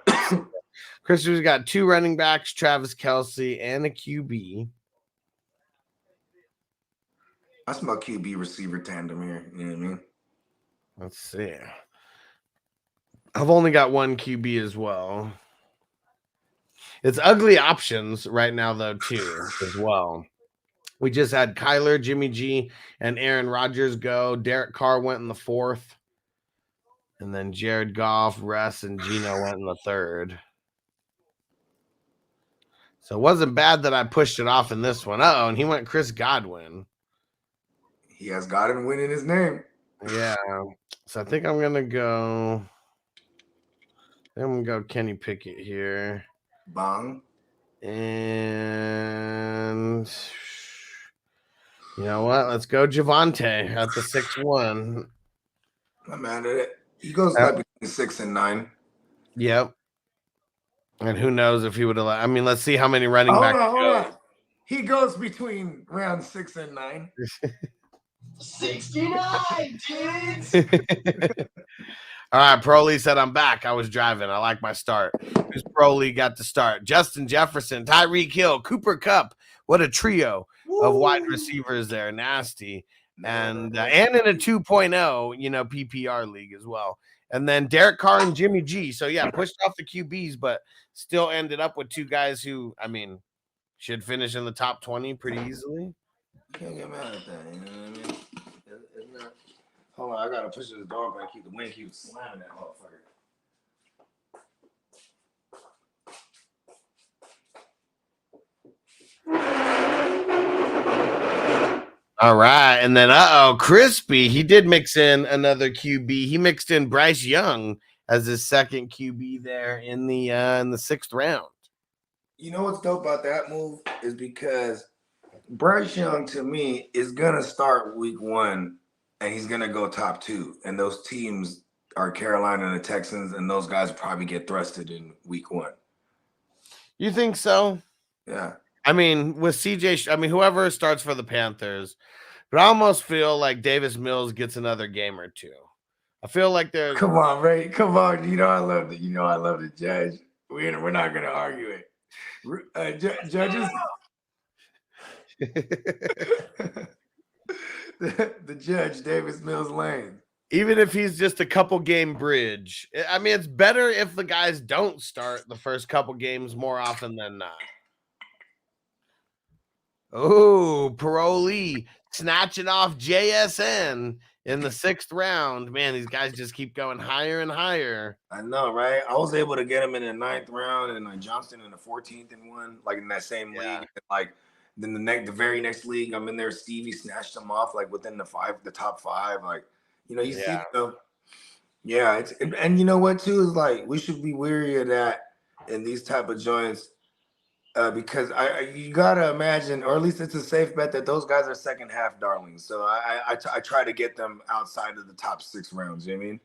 Christy's got 2 running backs, Travis Kelce, and a QB. I smell QB receiver tandem here. You know what I mean? Let's see. I've only got 1 QB as well. It's ugly options right now, though, too, as well. We just had Kyler, Jimmy G, and Aaron Rodgers go. Derek Carr went in the 4th. And then Jared Goff, Russ, and Gino went in the 3rd. So it wasn't bad that I pushed it off in this one. Uh-oh, and he went Chris Godwin. He has Godwin in his name. Yeah. So I think I'm going to go... I'm going to go Kenny Pickett here. Bong. And... you know what? Let's go Javonte at the 6-1. I'm mad at it. He goes like between 6 and 9. Yep. And who knows if he would have... I mean, let's see how many running backs Hold on. He goes between round 6 and 9. 69, dudes. All right, Proly said I'm back. I was driving. I like my start. Who's Proly got to start? Justin Jefferson, Tyreek Hill, Cooper Kupp. What a trio of wide receivers there. Nasty. And in a 2.0, you know, PPR league as well. And then Derek Carr and Jimmy G. So, yeah, pushed off the QBs, but still ended up with 2 guys who, I mean, should finish in the top 20 pretty easily. Can't get mad at that, you know what I mean? It's not... Hold on, I gotta push the door back. Keep the wind keep slamming that motherfucker. All right, and then Crispy, he did mix in another QB. He mixed in Bryce Young as his second QB there in the 6th round. You know what's dope about that move is because Bryce Young to me is gonna start week 1 and he's gonna go top 2, and those teams are Carolina and the Texans, and those guys will probably get thrusted in week 1. You think so? Yeah. I mean, with CJ, I mean, whoever starts for the Panthers, but I almost feel like Davis Mills gets another game or 2. I feel like they're... Come on, Ray. Come on. You know I love the judge. We're not gonna argue it. Judges. the judge, Davis Mills Lane. Even if he's just a couple game bridge. I mean, it's better if the guys don't start the first couple games more often than not. Oh, Parolee snatching off JSN in the 6th round. Man, these guys just keep going higher and higher. I know, right? I was able to get him in the 9th round and like Johnston in the 14th and 1, like in that same league. Like then the very next league, I'm in there. Stevie snatched him off like within the top 5. Like, you know, you see them. Yeah, and you know what too is like we should be weary of that in these type of joints. Because you gotta imagine, or at least it's a safe bet that those guys are second half darlings. So I try to get them outside of the top 6 rounds. You know what I mean?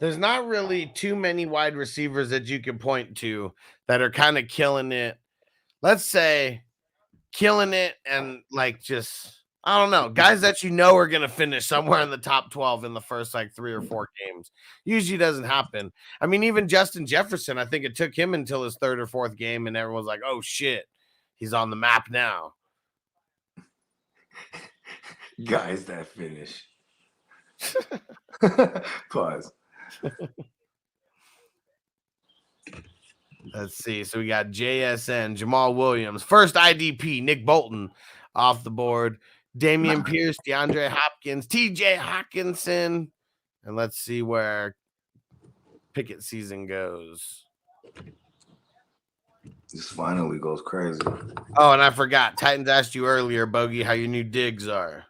there's not really too many wide receivers that you can point to that are kind of killing it. Let's say killing it and like just I don't know, guys that you know are gonna finish somewhere in the top 12 in the first like 3 or 4 games. Usually doesn't happen. I mean, even Justin Jefferson, I think it took him until his 3rd or 4th game, and everyone's like, oh shit, he's on the map now. Guys that finish. Pause. Let's see. So we got JSN, Jamal Williams, first IDP, Nick Bolton off the board, Damian Pierce, DeAndre Hopkins, TJ Hawkinson, and let's see where Pickett season goes. This finally goes crazy. Oh, and I forgot. Titans asked you earlier, Bogey, how your new digs are.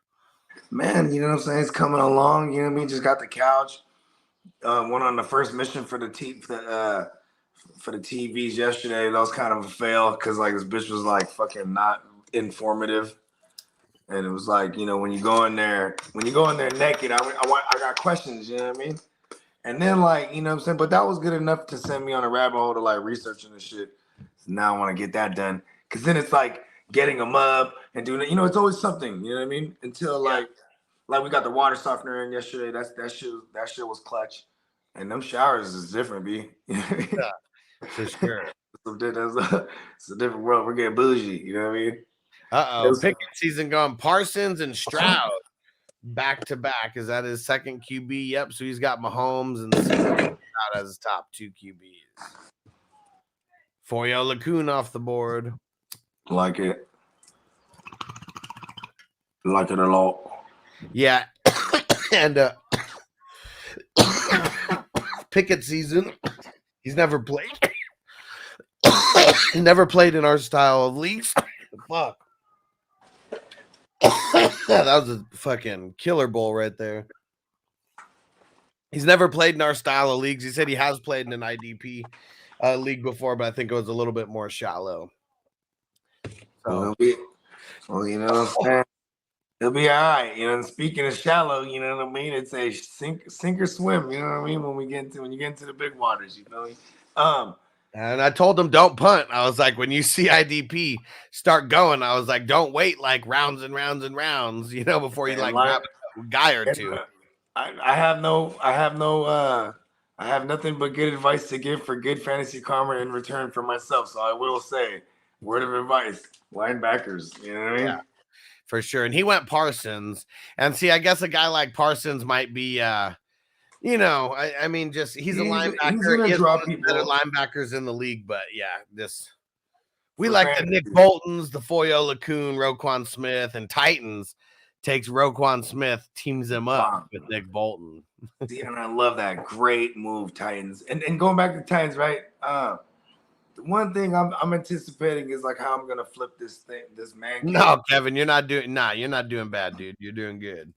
Man, you know what I'm saying? It's coming along. You know what I mean? Just got the couch. Went on the first mission for the TVs yesterday. That was kind of a fail because like this bitch was like fucking not informative. And it was like, you know, when you go in there naked, I got questions, you know what I mean? And then like, you know what I'm saying? But that was good enough to send me on a rabbit hole to like researching this shit. So now I want to get that done. Cause then it's like getting them up and doing it, you know, it's always something, you know what I mean? Until like we got the water softener in yesterday. That shit was clutch. And them showers is different, B. Yeah, for sure. It's a different world. We're getting bougie, you know what I mean? Uh-oh. Pickett season gone. Parsons and Stroud back to back. Is that his second QB? Yep. So he's got Mahomes and Stroud as his top 2 QBs. Foyo LaCoon off the board. Like it. Like it a lot. Yeah. And Pickett season. He's never played. Never played in our style of leagues. Fuck. That was a fucking killer bowl right there. He's never played in our style of leagues. He said he has played in an IDP league before, but I think it was a little bit more shallow. So, well, you know what I'm saying? He'll be all right. You know, and speaking of shallow, you know what I mean? It's a sink or swim, you know what I mean? When you get into the big waters, you feel me? And I told him don't punt. I was like, when you see IDP start going, I was like, don't wait like rounds and rounds and rounds, you know, before you like grab a guy or two. I have nothing but good advice to give for good fantasy karma in return for myself. So I will say, word of advice, linebackers, you know what I mean? Yeah, for sure. And he went Parsons. And see, I guess a guy like Parsons might be you know, I mean, just he's a linebacker. He's gonna drop better linebackers in the league, but yeah, we like the Nick Boltons, the Foyo LaCoon, Roquan Smith, and Titans takes Roquan Smith, teams him up with Nick Bolton. See, and I love that. Great move, Titans. And going back to Titans, right? The one thing I'm anticipating is like how I'm gonna flip this man. No, Kevin, you're not doing bad, dude. You're doing good.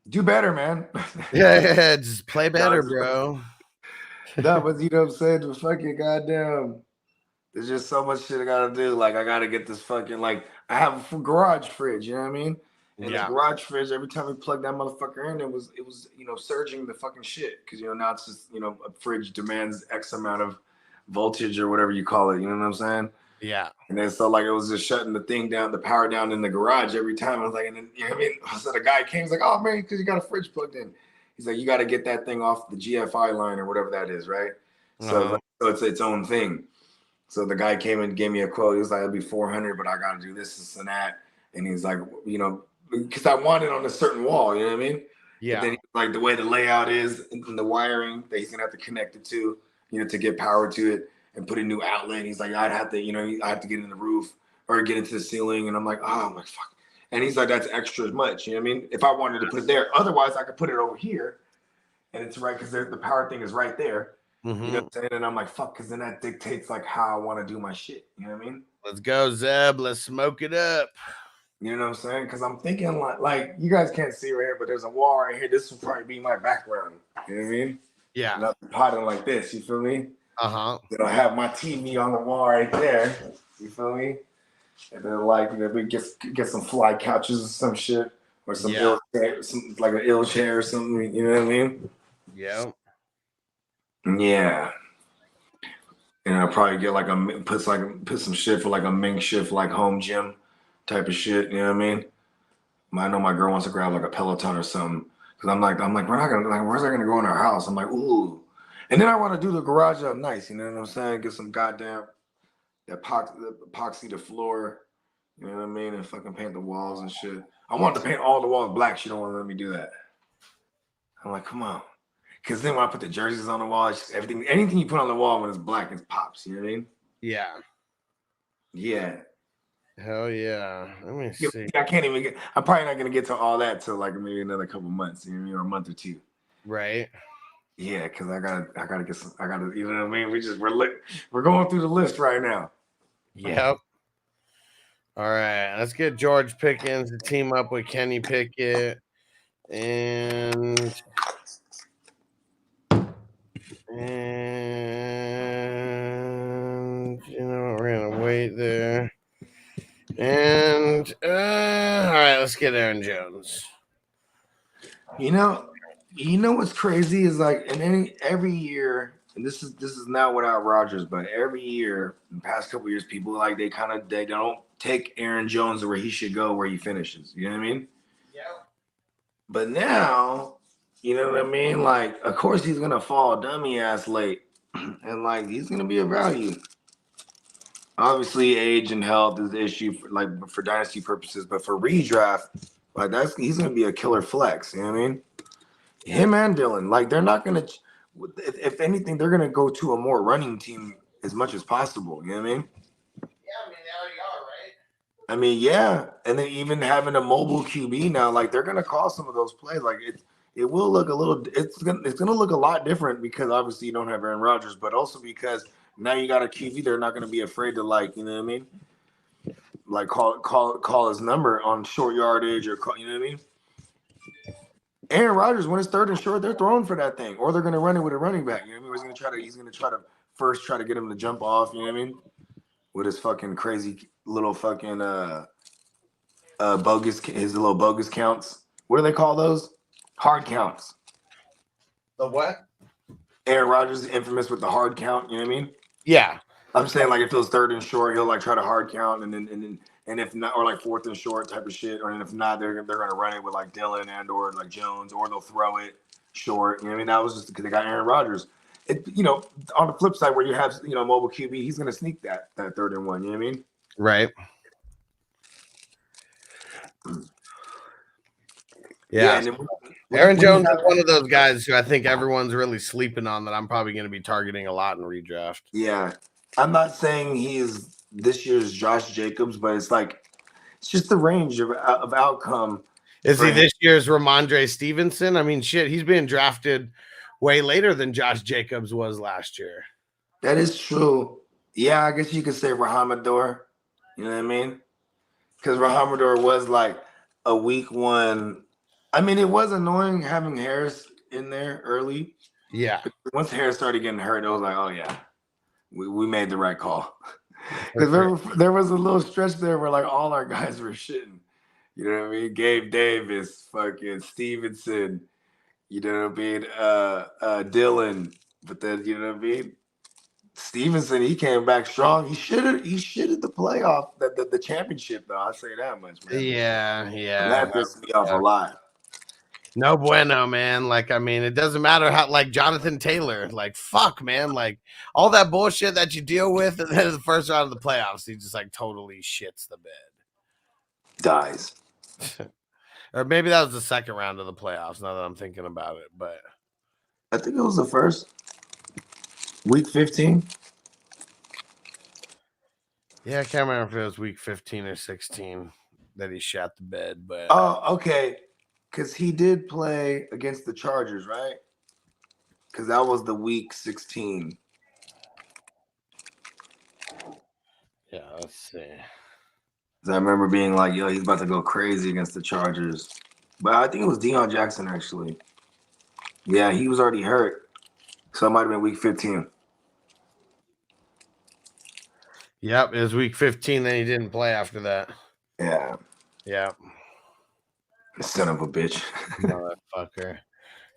Do better, man. Yeah, just play better, bro. No, but you know what I'm saying? The fucking goddamn, there's just so much shit I gotta do. Like, I gotta get this fucking, like, I have a garage fridge, you know what I mean? And the garage fridge, every time we plug that motherfucker in, it was, you know, surging the fucking shit. Cause, you know, now it's just, you know, a fridge demands X amount of voltage or whatever you call it. You know what I'm saying? Yeah. And then so like it was just shutting the thing down, the power down in the garage every time. I was like, and then, you know what I mean? So the guy came, he's like, oh man, because you got a fridge plugged in. He's like, you got to get that thing off the GFI line or whatever that is, right? So it's its own thing. So the guy came and gave me a quote. He was like, it'll be 400, but I got to do this and that. And he's like, you know, because I want it on a certain wall, you know what I mean? Yeah. But then like the way the layout is and the wiring that he's gonna have to connect it to, you know, to get power to it. And put a new outlet. He's like, I'd have to, you know, I have to get in the roof or get into the ceiling. And I'm like, oh my fuck. And he's like, that's extra as much. You know what I mean? If I wanted to put it there, otherwise I could put it over here. And it's right because the power thing is right there. Mm-hmm. You know what I'm saying? And I'm like, fuck, because then that dictates like how I want to do my shit. You know what I mean? Let's go, Zeb. Let's smoke it up. You know what I'm saying? Because I'm thinking like you guys can't see right here, but there's a wall right here. This will probably be my background. You know what I mean? Yeah. And I'm potting like this. You feel me? Then I'll have my TV on the wall right there. You feel me? And then like, you know, we get some fly couches or some shit, or some ill chair, like an ill chair or something. You know what I mean? Yep. Yeah. And I'll probabprobably get like put some shit for like a makeshift like home gym type of shit. You know what I mean? I know my girl wants to grab like a Peloton or something. Cause I'm like, we're not gonna like, where's I gonna go in our house? I'm like, ooh. And then I want to do the garage up nice, you know what I'm saying? Get some goddamn epoxy the floor, you know what I mean? And fucking paint the walls and shit. I want to paint all the walls black. She don't want to let me do that. I'm like, come on. Cause then when I put the jerseys on the wall, it's just anything you put on the wall when it's black, it pops, you know what I mean? Yeah. Yeah. Hell yeah. Let me see. I can't even get, I'm probably not gonna get to all that till like maybe another couple months, you know what I mean? Or a month or two. Right. Yeah, because I gotta get some. I gotta, you know what I mean. We're going through the list right now. Yep. All right, let's get George Pickens to team up with Kenny Pickett, and you know we're gonna wait there. And all right, let's get Aaron Jones. You know what's crazy is like every year, and this is not without Rodgers, but every year in the past couple years, people like they don't take Aaron Jones to where he should go, where he finishes. You know what I mean? Yeah. But now, you know what I mean? Like, of course he's gonna fall dummy ass late, and like he's gonna be a value. Obviously, age and health is the issue for dynasty purposes, but for redraft, like he's gonna be a killer flex. You know what I mean? Him and Dylan, like they're not gonna. If anything, they're gonna go to a more running team as much as possible. You know what I mean? Yeah, I mean they already are, right? I mean, yeah, and then even having a mobile QB now, like they're gonna call some of those plays. Like it will look a little. It's gonna look a lot different because obviously you don't have Aaron Rodgers, but also because now you got a QB. They're not gonna be afraid to like, you know what I mean? Like call his number on short yardage or you know what I mean? Aaron Rodgers, when it's third and short, they're throwing for that thing, or they're gonna run it with a running back. You know what I mean? He's gonna try to first try to get him to jump off. You know what I mean? With his fucking crazy little fucking his little bogus counts. What do they call those? Hard counts. The what? Aaron Rodgers is infamous with the hard count. You know what I mean? Yeah. I'm saying like if it was third and short, he'll like try to hard count, and if not, or like fourth and short type of shit, or if not, they're gonna run it with like Dylan and or like Jones, or they'll throw it short. You know what I mean? That was just because they got Aaron Rodgers. It, you know, on the flip side where you have, you know, mobile QB, he's gonna sneak that third and one. You know what I mean? Right. Yeah. And Aaron Jones is one of those guys who I think everyone's really sleeping on that I'm probably going to be targeting a lot in redraft. Yeah. I'm not saying he's this year's Josh Jacobs, but it's just the range of outcome. Is he this year's Ramondre Stevenson? I mean, shit, he's being drafted way later than Josh Jacobs was last year. That is true. Yeah, I guess you could say Rahamador. You know what I mean? Because Rahamador was like a week one. I mean, it was annoying having Harris in there early. Yeah. Once Harris started getting hurt, it was like, oh, yeah, we made the right call. Because there was a little stretch there where like all our guys were shitting. You know what I mean? Gabe Davis, fucking Stevenson, you know what I mean? Dylan. But then, you know what I mean? Stevenson, he came back strong. He should have the playoff, the championship, though. I'll say that much, man. Yeah. And that pissed me off a lot. No bueno, man. Like, I mean, it doesn't matter how, like, Jonathan Taylor, like, fuck, man. Like, all that bullshit that you deal with and then the first round of the playoffs, he just, like, totally shits the bed. Dies. Or maybe that was the second round of the playoffs, now that I'm thinking about it. But I think it was the first. Week 15? yeah, I can't remember if it was week 15 or 16 that he shot the bed. But oh, okay. Because he did play against the Chargers, right? Because that was the week 16. Yeah, let's see. I remember being like, yo, he's about to go crazy against the Chargers. But I think it was Deion Jackson, actually. Yeah, he was already hurt. So it might have been week 15. Yep, it was week 15. Then he didn't play after that. Yeah. Yep. Son of a bitch. Motherfucker.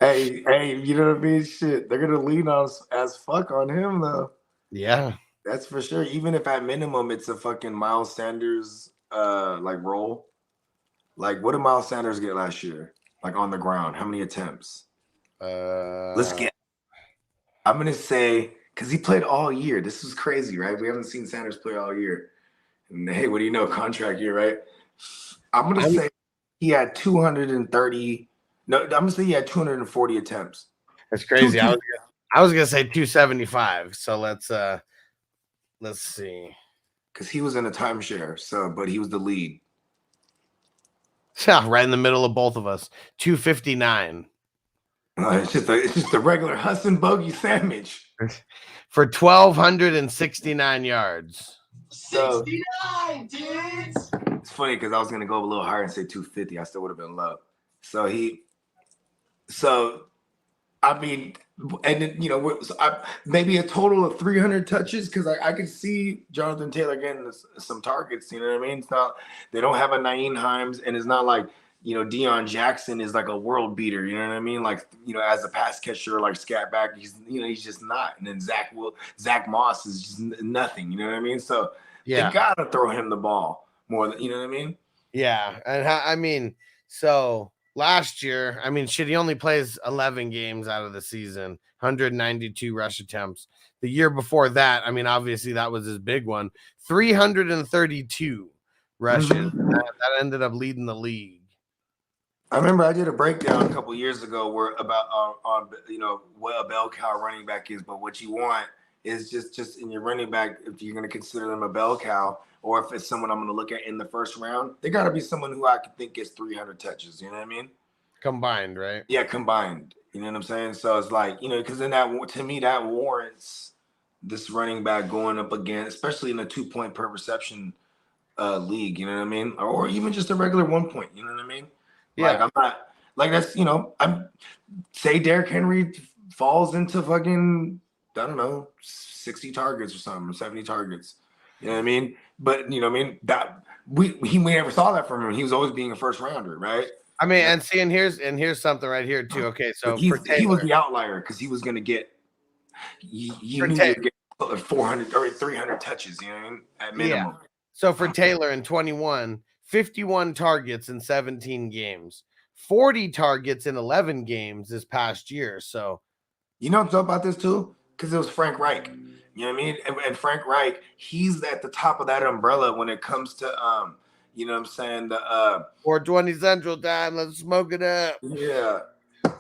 Hey, you know what I mean? Shit, they're gonna lean on as fuck on him though. Yeah. That's for sure. Even if at minimum it's a fucking Miles Sanders like role. Like what did Miles Sanders get last year? Like on the ground. How many attempts? Let's get. I'm gonna say because he played all year. This was crazy, right? We haven't seen Sanders play all year. And hey, what do you know? Contract year, right? I'm gonna say he had 230. No, I'm gonna say he had 240 attempts. That's crazy. I was gonna say 275. So let's see. Because he was in a timeshare, so but he was the lead. Yeah, right in the middle of both of us. 259. It's just a regular Hudson Bogey sandwich for 1,269 yards. 69 dudes. It's funny because I was gonna go a little higher and say 250. I still would have been low. So I mean, and then, you know, maybe a total of 300 touches because I could see Jonathan Taylor getting some targets. You know what I mean? It's not they don't have a Naeem Hines, and it's not like, you know, Deion Jackson is like a world beater. You know what I mean? Like, you know, as a pass catcher, like scat back, he's just not. And then Zach Moss is just nothing. You know what I mean? So yeah, they gotta throw him the ball more than, you know what I mean? Yeah, and I mean, so last year, I mean, shit, he only plays 11 games out of the season, 192 rush attempts. The year before that, I mean, obviously that was his big one, 332 rushes. That ended up leading the league. I remember I did a breakdown a couple years ago where about on you know what a bell cow running back is, but what you want is just in your running back, if you're going to consider them a bell cow, or if it's someone I'm going to look at in the first round, they got to be someone who I could think gets 300 touches. You know what I mean? Combined, right? Yeah, combined. You know what I'm saying? So it's like, you know, because then that, to me, that warrants this running back going up again, especially in a 2-point per reception league. You know what I mean? Or even just a regular 1 point. You know what I mean? Yeah. Like I'm not like that's, you know, I'm say Derrick Henry falls into fucking, I don't know, 60 targets or something, 70 targets. You know what I mean? But you know what I mean? That we never saw that from him. He was always being a first rounder, right? I mean, and see, and here's something right here too. Okay, so he was the outlier because he was gonna get you knew he would get 400 or 300 touches, you know what I mean? At minimum. Yeah. So for Taylor in 21, 51 targets in 17 games, 40 targets in 11 games this past year. So, you know what's up about this too? Because it was Frank Reich. You know what I mean? And Frank Reich, he's at the top of that umbrella when it comes to you know what I'm saying, the 420 Central Time, let's smoke it up. Yeah.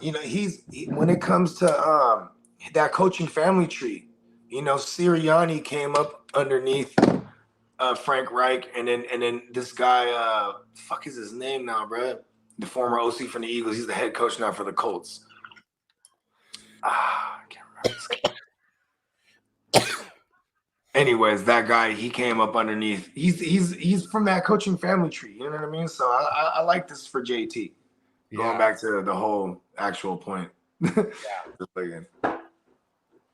You know, when it comes to that coaching family tree, you know, Sirianni came up underneath Frank Reich, and then this guy, fuck is his name now, bro? The former OC from the Eagles. He's the head coach now for the Colts. I can't remember. Anyways, that guy, he came up underneath. He's from that coaching family tree. You know what I mean? So I like this for JT. Yeah. Going back to the whole actual point. Yeah.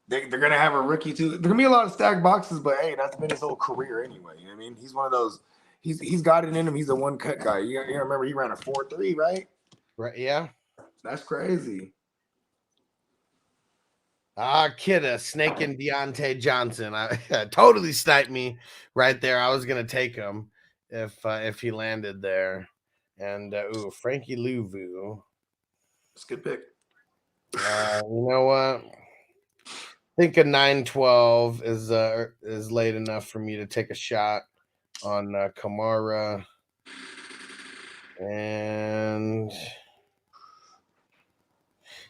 They're gonna have a rookie too. There's gonna be a lot of stacked boxes, but hey, that's been his whole career anyway. You know what I mean? He's one of those. He's got it in him. He's a one cut guy. You remember he ran a 4.3, right? Right. Yeah. That's crazy. Kidda, Snake and Deontay Johnson. I totally sniped me right there. I was gonna take him if he landed there. And Frankie Louvu. That's a good pick. You know what? I think a 9-12 is late enough for me to take a shot on Kamara.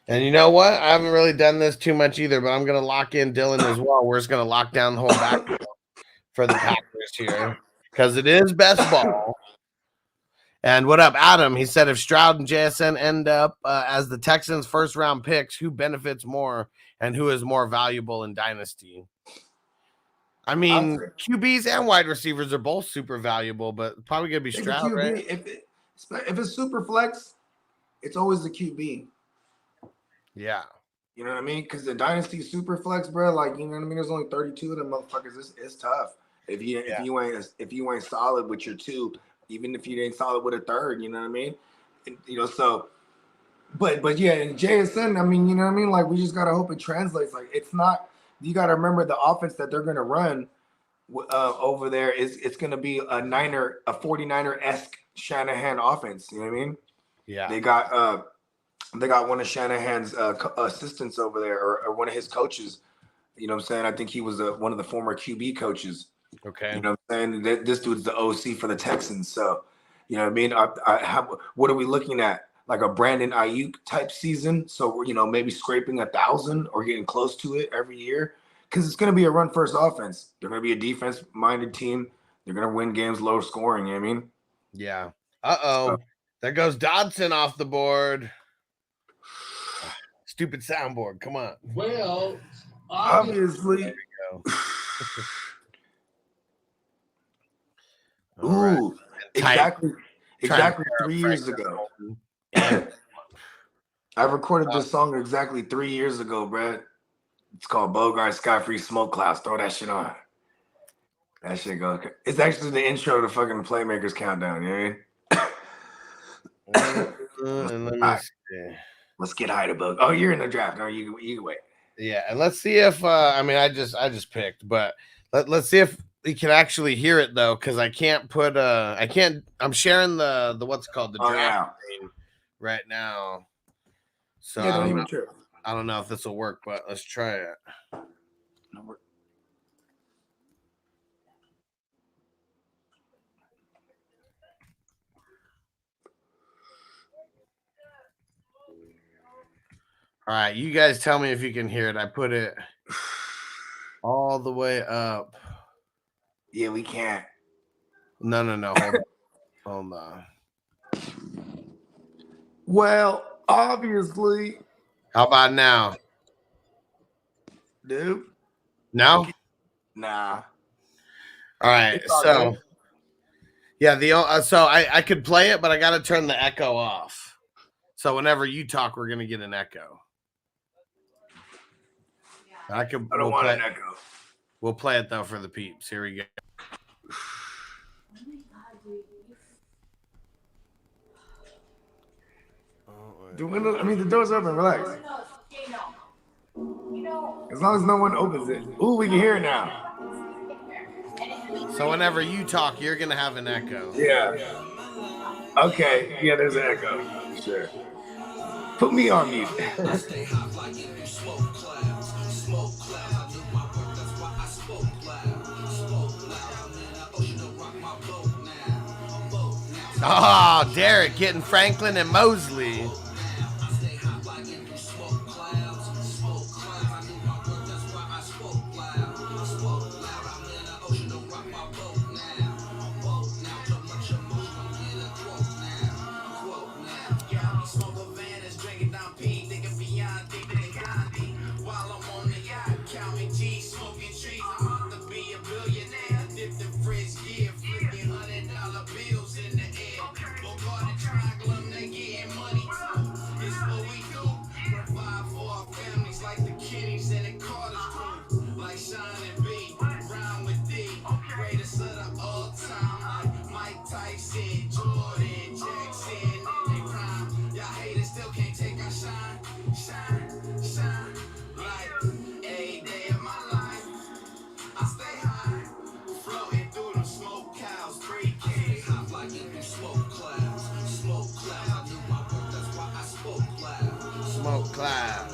And you know what? I haven't really done this too much either, but I'm going to lock in Dylan as well. We're just going to lock down the whole back for the Packers here because it is best ball. And what up, Adam? He said if Stroud and JSN end up as the Texans' first-round picks, who benefits more and who is more valuable in Dynasty? I mean, QBs and wide receivers are both super valuable, but probably going to be Stroud, right? If it's Superflex, it's always the QB. Yeah. You know what I mean? Because the Dynasty Superflex, bro, like, you know what I mean? There's only 32 of them motherfuckers. It's tough. If you ain't solid with your two, even if you ain't solid with a third, you know what I mean? And, you know, so But yeah, and JSN, I mean, you know what I mean? Like, we just gotta hope it translates. Like, it's not. You gotta remember the offense that they're gonna run over there is it's gonna be a 49er-esque Shanahan offense. You know what I mean? Yeah. They got one of Shanahan's assistants over there, or one of his coaches. You know what I'm saying? I think he was one of the former QB coaches. Okay. You know what I'm saying? This dude's the OC for the Texans. So, you know what I mean? What are we looking at? Like a Brandon Ayuk type season? So, you know, maybe scraping 1,000 or getting close to it every year? Because it's going to be a run-first offense. They're going to be a defense-minded team. They're going to win games low scoring. You know what I mean? Yeah. Uh-oh. There goes Dodson off the board. Stupid soundboard. Come on. Well, obviously. There we go. Ooh, right. exactly 3 years ago. I recorded this song exactly 3 years ago, Brad. It's called Bogart Sky Free Smoke Clouds. Throw that shit on. That shit goes. It's actually the intro to fucking Playmakers Countdown. You know what I mean? Let's get high to Bug. Oh, you're in the draft. No, you can wait. Yeah, and let's see if I mean I just picked, but let's see if we can actually hear it though, because I can't put I'm sharing the what's called the draft screen right now. So yeah, I don't know if this will work, but let's try it. All right, you guys tell me if you can hear it. I put it all the way up. Yeah, we can't. No. Hold on. Well, obviously. How about now? Dude. No? Nah. All right. So, yeah, so I could play it, but I got to turn the echo off. So whenever you talk, we're going to get an echo. I don't want an echo. We'll play it though for the peeps. Here we go. The door's open. Relax. As long as no one opens it. Ooh, we can hear it now. So whenever you talk, you're gonna have an echo. Yeah. Okay. Yeah, there's an echo. Sure. Put me on mute. Oh, Derek getting Franklin and Mosley. Smoke cloud.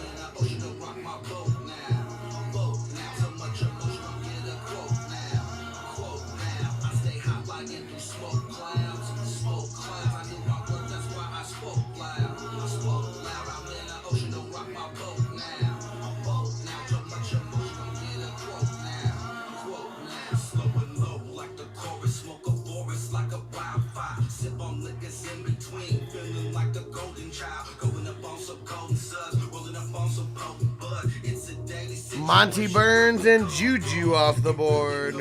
Monty Burns and Juju off the board.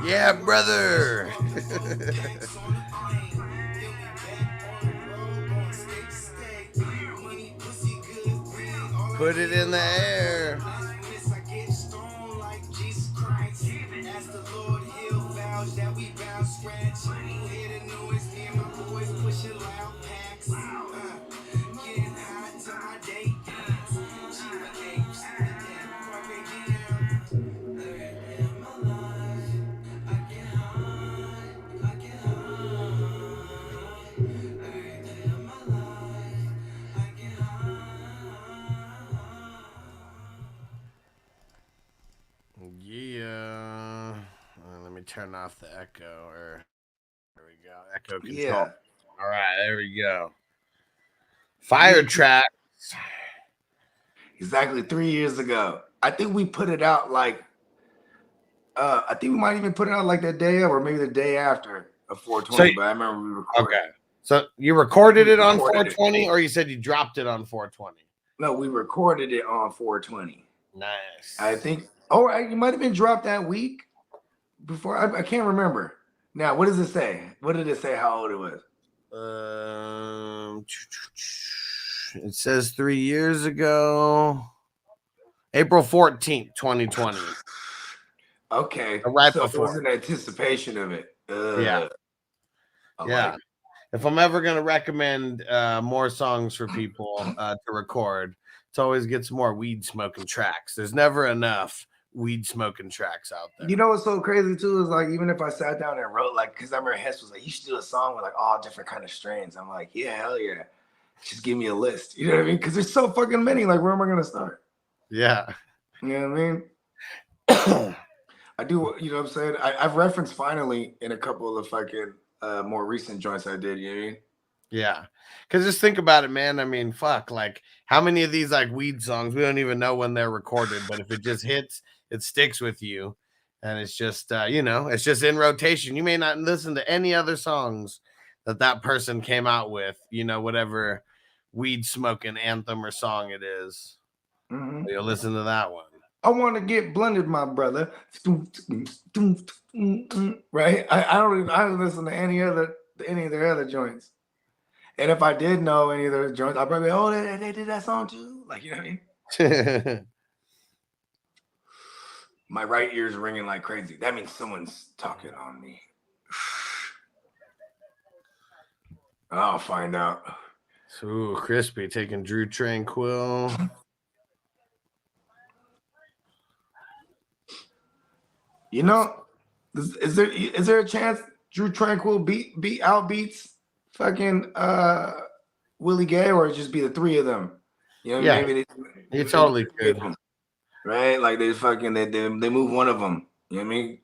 Yeah, brother. Put it in the air. Yeah. Let me turn off the echo. There we go. Echo control. Yeah. All right, there we go. Fire Tracks. Exactly 3 years ago. I think we put it out like I think we might even put it out like that day of, or maybe the day after of 420. But I remember we recorded. Okay. So you recorded it on 420, or you said you dropped it on 420? No, we recorded it on 420. Nice. I think. Oh, it might have been dropped that week before. I can't remember. Now, what does it say? What did it say? How old it was? It says 3 years ago, April 14th, 2020. Okay, right so before. it was in anticipation of it. Yeah. Like if I'm ever going to recommend more songs for people to record, it's always get some more weed smoking tracks. There's never enough weed smoking tracks out there. You know what's so crazy too is like, even if I sat down and wrote, like, because I remember Hess was like, you should do a song with like all different kind of strains. I'm like, yeah, hell yeah. Just give me a list. You know what I mean? Because there's so fucking many. Like, where am I going to start? Yeah. You know what I mean? I do, you know what I'm saying? I've referenced Finally in a couple of fucking more recent joints I did, you know what I mean? Yeah. Because just think about it, man. I mean, fuck, like how many of these like weed songs, we don't even know when they're recorded, but if it just hits, it sticks with you. And it's just, it's just in rotation. You may not listen to any other songs that person came out with, whatever weed smoking anthem or song it is. Mm-hmm. You'll listen to that one. I want to get blended, my brother. Right? I don't listen to any of their other joints. And if I did know any of their joints, I'd probably they did that song too. Like, you know what I mean? My right ear's ringing like crazy. That means someone's talking on me. I'll find out. Ooh, Crispy taking Drew Tranquil. You know, is there a chance Drew Tranquil outbeats fucking Willie Gay, or it just be the three of them? You know, yeah, maybe they totally could. Right? Like they move one of them. You know what I mean?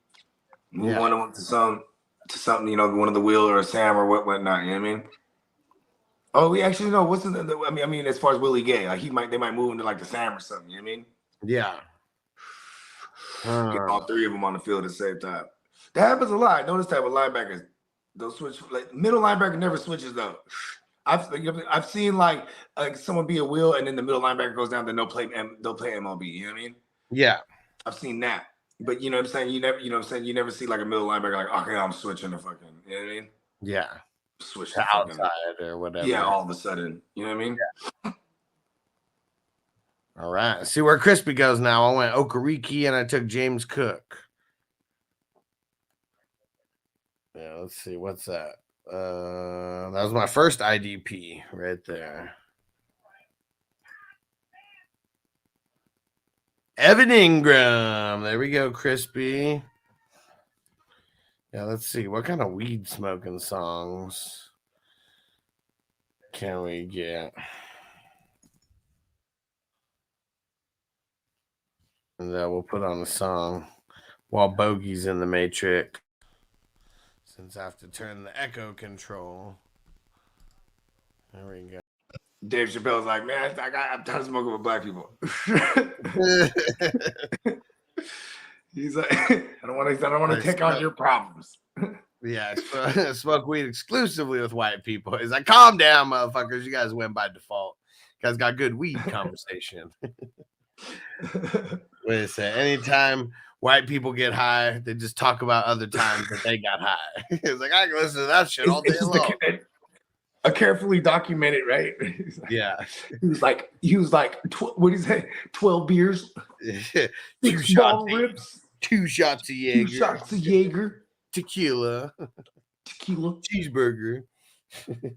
Move one of them to something, one of the Will or Sam or whatnot. You know what I mean? Oh, we actually know what's I mean, as far as Willie Gay, like they might move into like the Sam or something. You know what I mean? Yeah. Get all three of them on the field at the same time. That happens a lot. I notice that with linebackers. They'll switch. Like middle linebacker never switches though. I've seen like someone be a Will and then the middle linebacker goes down. Then they'll play MLB. You know what I mean? Yeah. I've seen that. But you know what I'm saying? You never see like a middle linebacker like, okay, I'm switching to fucking. You know what I mean? Yeah. Switch to outside or whatever. Yeah, all of a sudden. You know what I mean? Yeah. All right. See where Crispy goes now. I went Okariki and I took James Cook. Yeah, let's see. What's that? That was my first IDP right there. Evan Ingram. There we go, Crispy. Yeah, let's see. What kind of weed smoking songs can we get? And we'll put on a song while Bogey's in the Matrix. Since I have to turn the echo control. There we go. Dave Chappelle's like, man, I'm tired of smoking with black people. He's like, I don't want to take on your problems. Yeah, smoke weed exclusively with white people. He's like, calm down, motherfuckers. You guys win by default. You guys got good weed conversation. Wait a second. Anytime white people get high. They just talk about other times that they got high. It's like I can listen to that shit all day It's just long. a carefully documented, right? Yeah. He was like, what do you say? 12 beers, 6 small rips, 2 shots of Jaeger, 2 shots of Jaeger, tequila, cheeseburger.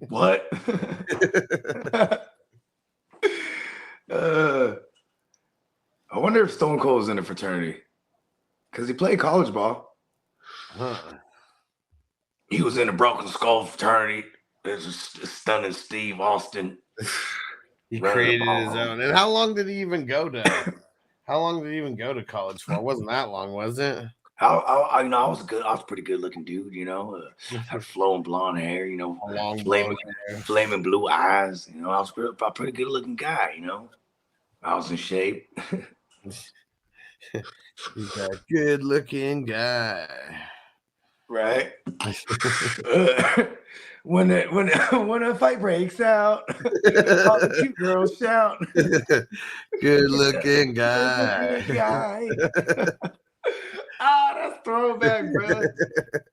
What? I wonder if Stone Cold's in a fraternity because he played college ball. He was in a Broken Skull fraternity. There's a stunning Steve Austin. He created his own. And how long did he even go to? How long did he even go to college for? It wasn't that long, was it? I was good. I was a pretty good looking dude, had flowing blonde hair, long flaming blue eyes. I was a pretty good looking guy, I was in shape. He's a good looking guy. Right. When a fight breaks out, all the cute girls shout. Good looking guy. That's throwback, bro.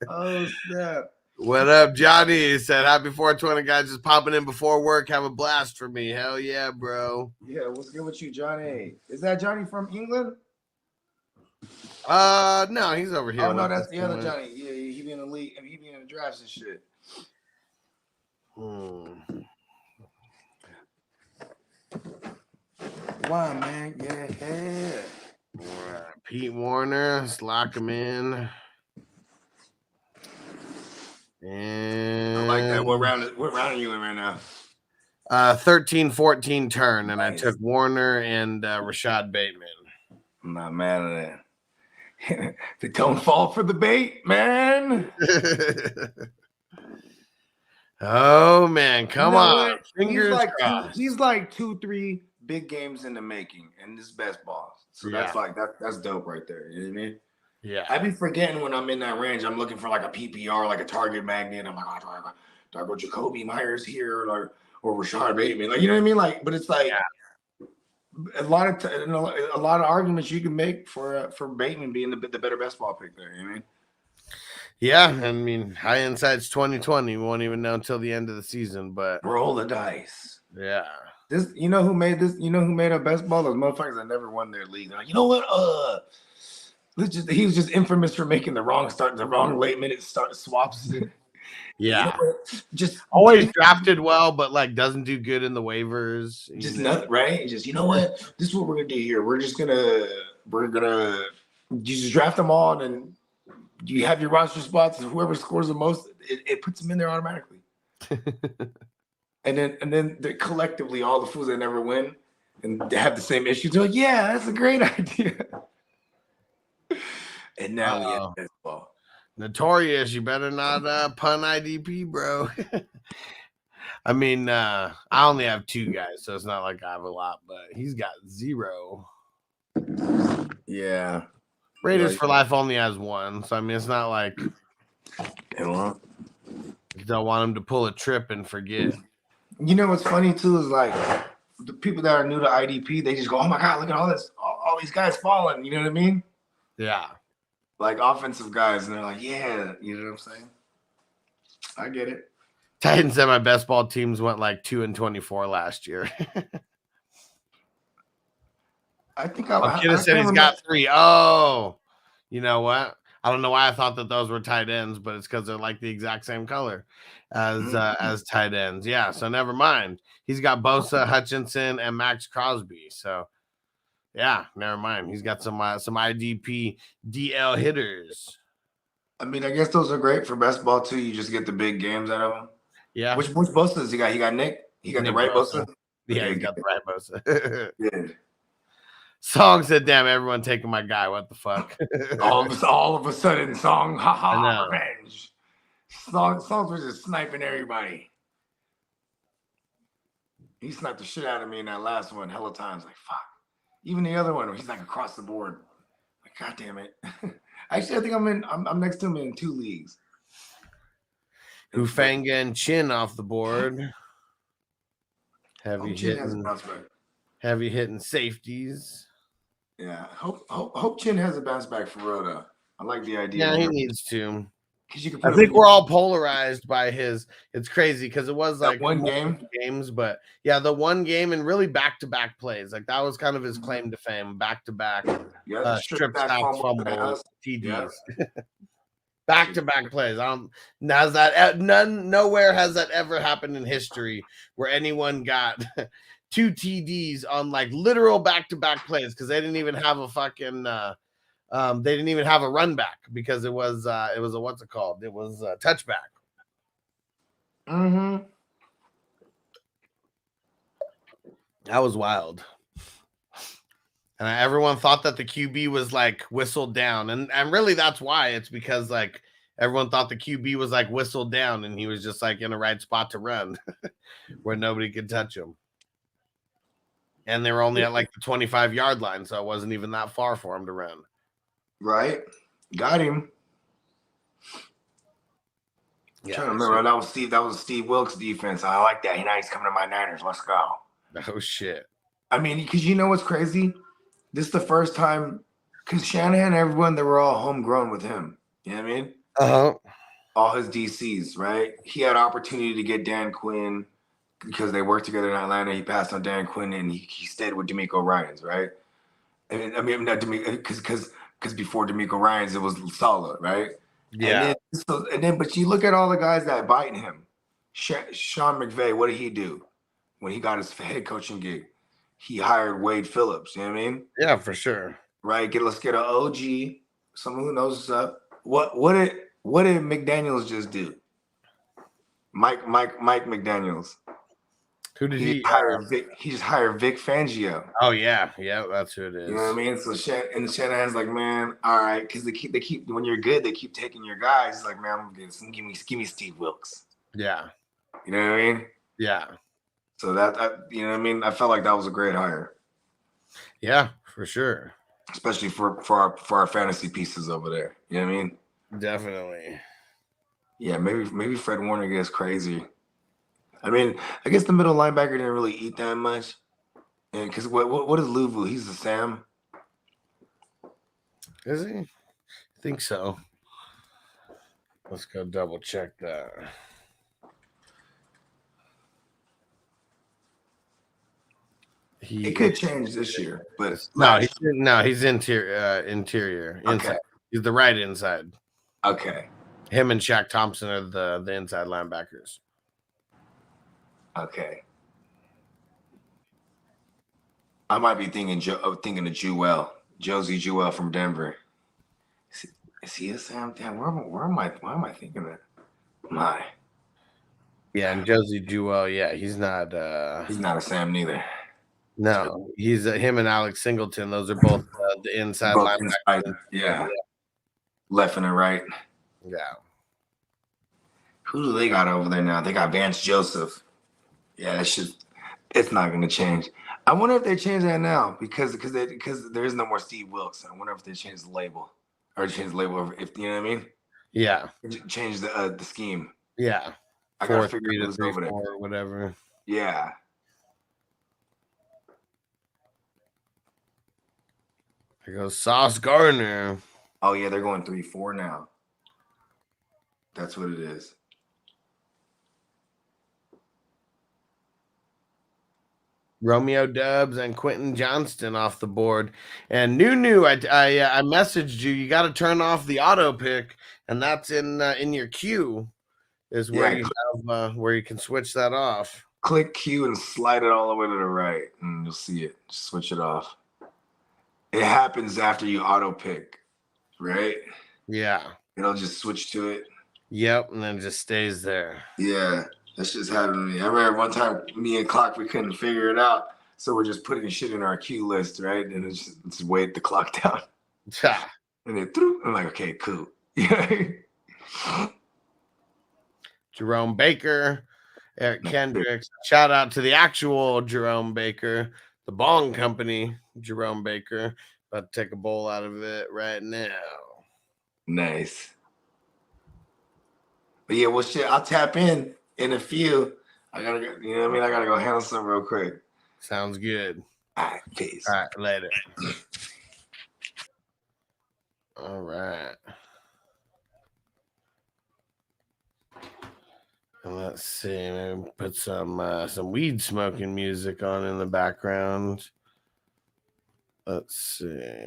Oh snap. What up, Johnny? He said, happy 420, guys. Just popping in before work. Have a blast for me. Hell yeah, bro. Yeah, what's good with you, Johnny? Is that Johnny from England? No, he's over here. Oh no, that's the other Johnny. Yeah, he be in the league. He be in the drafts and shit. Why, man? Yeah. All right. Pete Warner, let's lock him in. And I like that. What round are you in right now? 13-14 turn, and Nice. I took Warner and Rashad Bateman. I'm not mad at that. Don't fall for the bait, man. Oh man, come on. Fingers crossed. He's like 2-3 big games in the making, and this is best ball. So that's dope right there. You know what I mean? Yeah. I be forgetting when I'm in that range. I'm looking for like a PPR, like a target magnet. I'm like, oh, do I go Jacoby Myers here or Rashad Bateman? Like, you know what I mean? Like, but it's like a lot of arguments you can make for Bateman being the better best ball pick there. You know what I mean? Yeah, I mean, high insights 2020. We won't even know until the end of the season, but roll the dice. Yeah. This, who made this? Who made a best ball? Those motherfuckers that never won their league. They're like, you know what? He was just infamous for making the wrong late minute swaps. Yeah. Just always drafted well, but like doesn't do good in the waivers. Just nothing, right? Just what? This is what we're gonna do here. We're gonna just draft them all, and then you have your roster spots, and whoever scores the most, it puts them in there automatically. and then they're collectively all the fools that never win and they have the same issues. They're like, yeah, that's a great idea. And now we have baseball. Notorious, you better not pun IDP, bro. I mean, I only have 2 guys, so it's not like I have a lot, but he's got 0. Yeah. Raiders for Life only has 1, so I mean, it's not like you don't want him to pull a trip and forget. You know what's funny too is like the people that are new to IDP, they just go, "Oh my god, look at all these guys falling." You know what I mean? Yeah. Like offensive guys, and they're like, "Yeah," you know what I'm saying? I get it. Titans said my best ball teams went like 2-24 last year. I think I said he's got 3. Oh, you know what? I don't know why I thought that those were tight ends, but it's because they're like the exact same color as tight ends. Yeah, so never mind. He's got Bosa, Hutchinson, and Max Crosby. So yeah, never mind. He's got some IDP DL hitters. I mean, I guess those are great for best ball too. You just get the big games out of them. Yeah. Which Bosa does he got? He got Nick. He got the right Bosa. Yeah, he got the right Bosa. Yeah. Song said, "Damn, everyone taking my guy. What the fuck?" all of a sudden, Song, haha, revenge. Songs was just sniping everybody. He sniped the shit out of me in that last one, hella times. Like fuck. Even the other one, he's like across the board. Like, god damn it. Actually, I think I'm next to him in 2 leagues. Hufanga and Chin off the board. Heavy hitting safeties. Yeah. Hope Chin has a bounce back for real though. I like the idea. Yeah, he needs to. Because you can I put think we're all polarized by his. It's crazy because it was like one multiple games, but yeah, the one game and really back-to-back plays. Like that was kind of his claim to fame. Back-to-back, strip sack, fumble, TDs. Yep. Back-to-back plays. Has that nowhere has that ever happened in history where anyone got 2 TDs on like literal back-to-back plays because they didn't even have a fucking they didn't even have a run back because it was a what's it called? It was a touchback. Mm-hmm. That was wild. And everyone thought that the QB was like whistled down. And really that's why. It's because like everyone thought the QB was like whistled down and he was just like in the right spot to run where nobody could touch him. And they were only at like the 25-yard line, so it wasn't even that far for him to run. Right. Got him. Yeah, Trying to remember that was Steve Wilkes' defense. I like that. He's coming to my Niners. Let's go. Oh shit. I mean, because you know what's crazy? This is the first time because Shanahan, everyone, they were all homegrown with him. You know what I mean? Uh-huh. All his DCs, right? He had opportunity to get Dan Quinn because they worked together in Atlanta. He passed on Dan Quinn and he stayed with D'Amico Ryans, right? And I mean, not D'Amico, because before D'Amico Ryans, it was Saleh, right? Yeah. And then, but you look at all the guys that bite him. Sean McVay, what did he do when he got his head coaching gig? He hired Wade Phillips. You know what I mean? Yeah, for sure. Right. Let's get an OG, someone who knows what's up. What did McDaniels just do? Mike McDaniels. Who did he hire? He just hired Vic Fangio. Oh yeah, that's who it is. You know what I mean? So Shanahan's like, man, all right, because they keep when you're good, they keep taking your guys. He's like, man, I'm gonna give me Steve Wilkes. Yeah. You know what I mean? Yeah. So you know what I mean? I felt like that was a great hire. Yeah, for sure. Especially for our fantasy pieces over there. You know what I mean? Definitely. Yeah, maybe Fred Warner gets crazy. I mean, I guess the middle linebacker didn't really eat that much. And because what is Luvu? He's a Sam. Is he? I think so. Let's go double check that. It could change this year, but he's interior. Okay. Inside. He's the right inside. Okay. Him and Shaq Thompson are the inside linebackers. Okay. I might be thinking of Jewel, Josie Jewell from Denver. Is he a Sam? Damn, why am I thinking that? My. Yeah, and Josie Jewell, yeah, he's not a Sam neither. No, he's him and Alex Singleton. Those are both the inside linebackers. Yeah. Left and right. Yeah. Who do they got over there now? They got Vance Joseph. Yeah, it's not going to change. I wonder if they change that now because there is no more Steve Wilkes. I wonder if they change the label or change the label if you know what I mean. Yeah. Change the scheme. Yeah. I gotta figure it out over there or whatever. Yeah. There goes Sauce Gardner. Oh yeah, they're going 3-4 now. That's what it is. Romeo Dubs and Quentin Johnston off the board. And Nunu, I messaged you. You got to turn off the auto pick, and that's in your queue. Is where you have where you can switch that off. Click Q and slide it all the way to the right, and you'll see it. Just switch it off. It happens after you auto pick, right? Yeah. It'll just switch to it. Yep, and then it just stays there. Yeah, that's just happened to me. I remember one time me and Clock, we couldn't figure it out. So we're just putting shit in our queue list, right? And it's just wait the clock down. And then I'm like, okay, cool. Jerome Baker, Eric Kendricks. Shout out to the actual Jerome Baker, the Bong Company, Jerome Baker. About to take a bowl out of it right now. Nice. But yeah, well, shit, I'll tap in a few. I gotta go, you know what I mean? I gotta go handle something real quick. Sounds good. All right, peace. All right, later. All right. And let's see. Maybe put some weed smoking music on in the background. Let's see.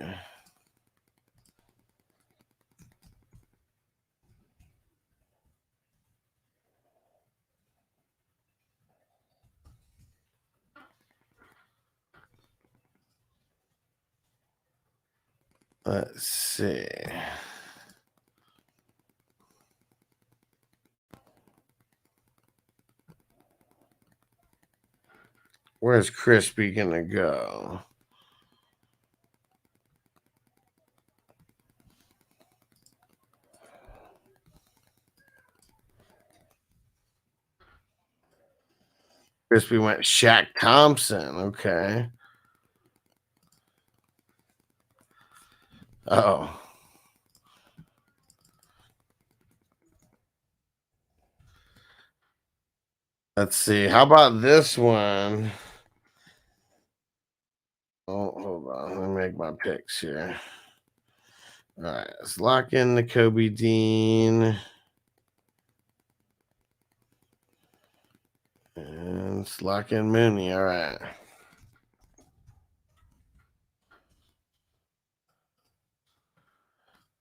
Let's see. Where's Crispy gonna go? Crispy went Shaq Thompson. Okay. Oh. Let's see. How about this one? Oh, hold on. Let me make my picks here. All right. Let's lock in the Kobe Dean. And let's lock in Mooney. All right.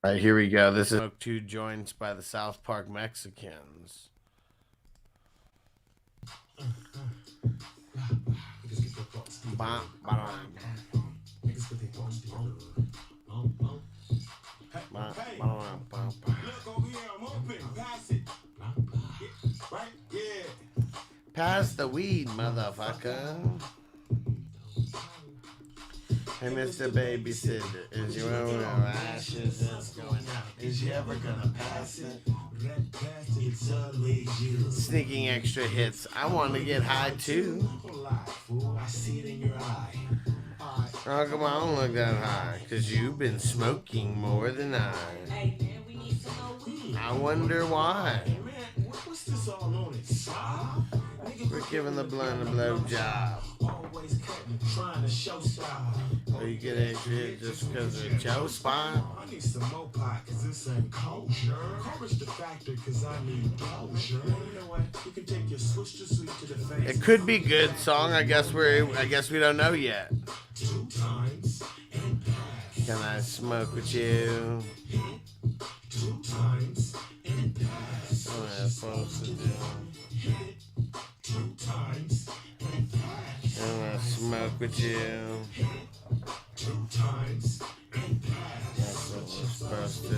All right, here we go. This is 2 joints by the South Park Mexicans. Pass the weed, motherfucker. Hey, Mr. Babysitter, is you ever gonna ashes that's going out? Is you ever gonna pass it? Sneaking extra hits. I want to get high too. Oh, come on, don't look that high, cause you've been smoking more than I. I wonder why. We're giving the blunt a blow job. Or you get extra hit just because of Joe spot. I need some more pot, cause this ain't kosher. Courage the factor, cause I need closure. You know what? You can take your switch to sweet to the face. It could be good song. I guess we don't know yet. 2 times and pass. Can I smoke with you? 2 times and pass. What am I supposed to do? 2 times and pass. Can I smoke with you? 2 times and pass. That's what we're supposed to do.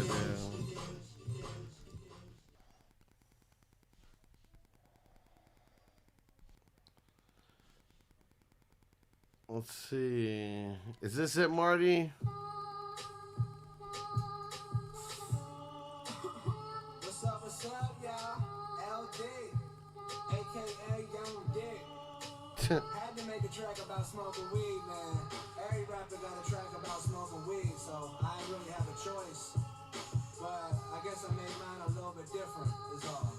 Let's see. Is this it, Marty? What's up, y'all? LD, aka Young Dick. Had to make a track about smoking weed, man. Every rapper got a track about smoking weed, so I ain't really have a choice. But I guess I made mine a little bit different, is all.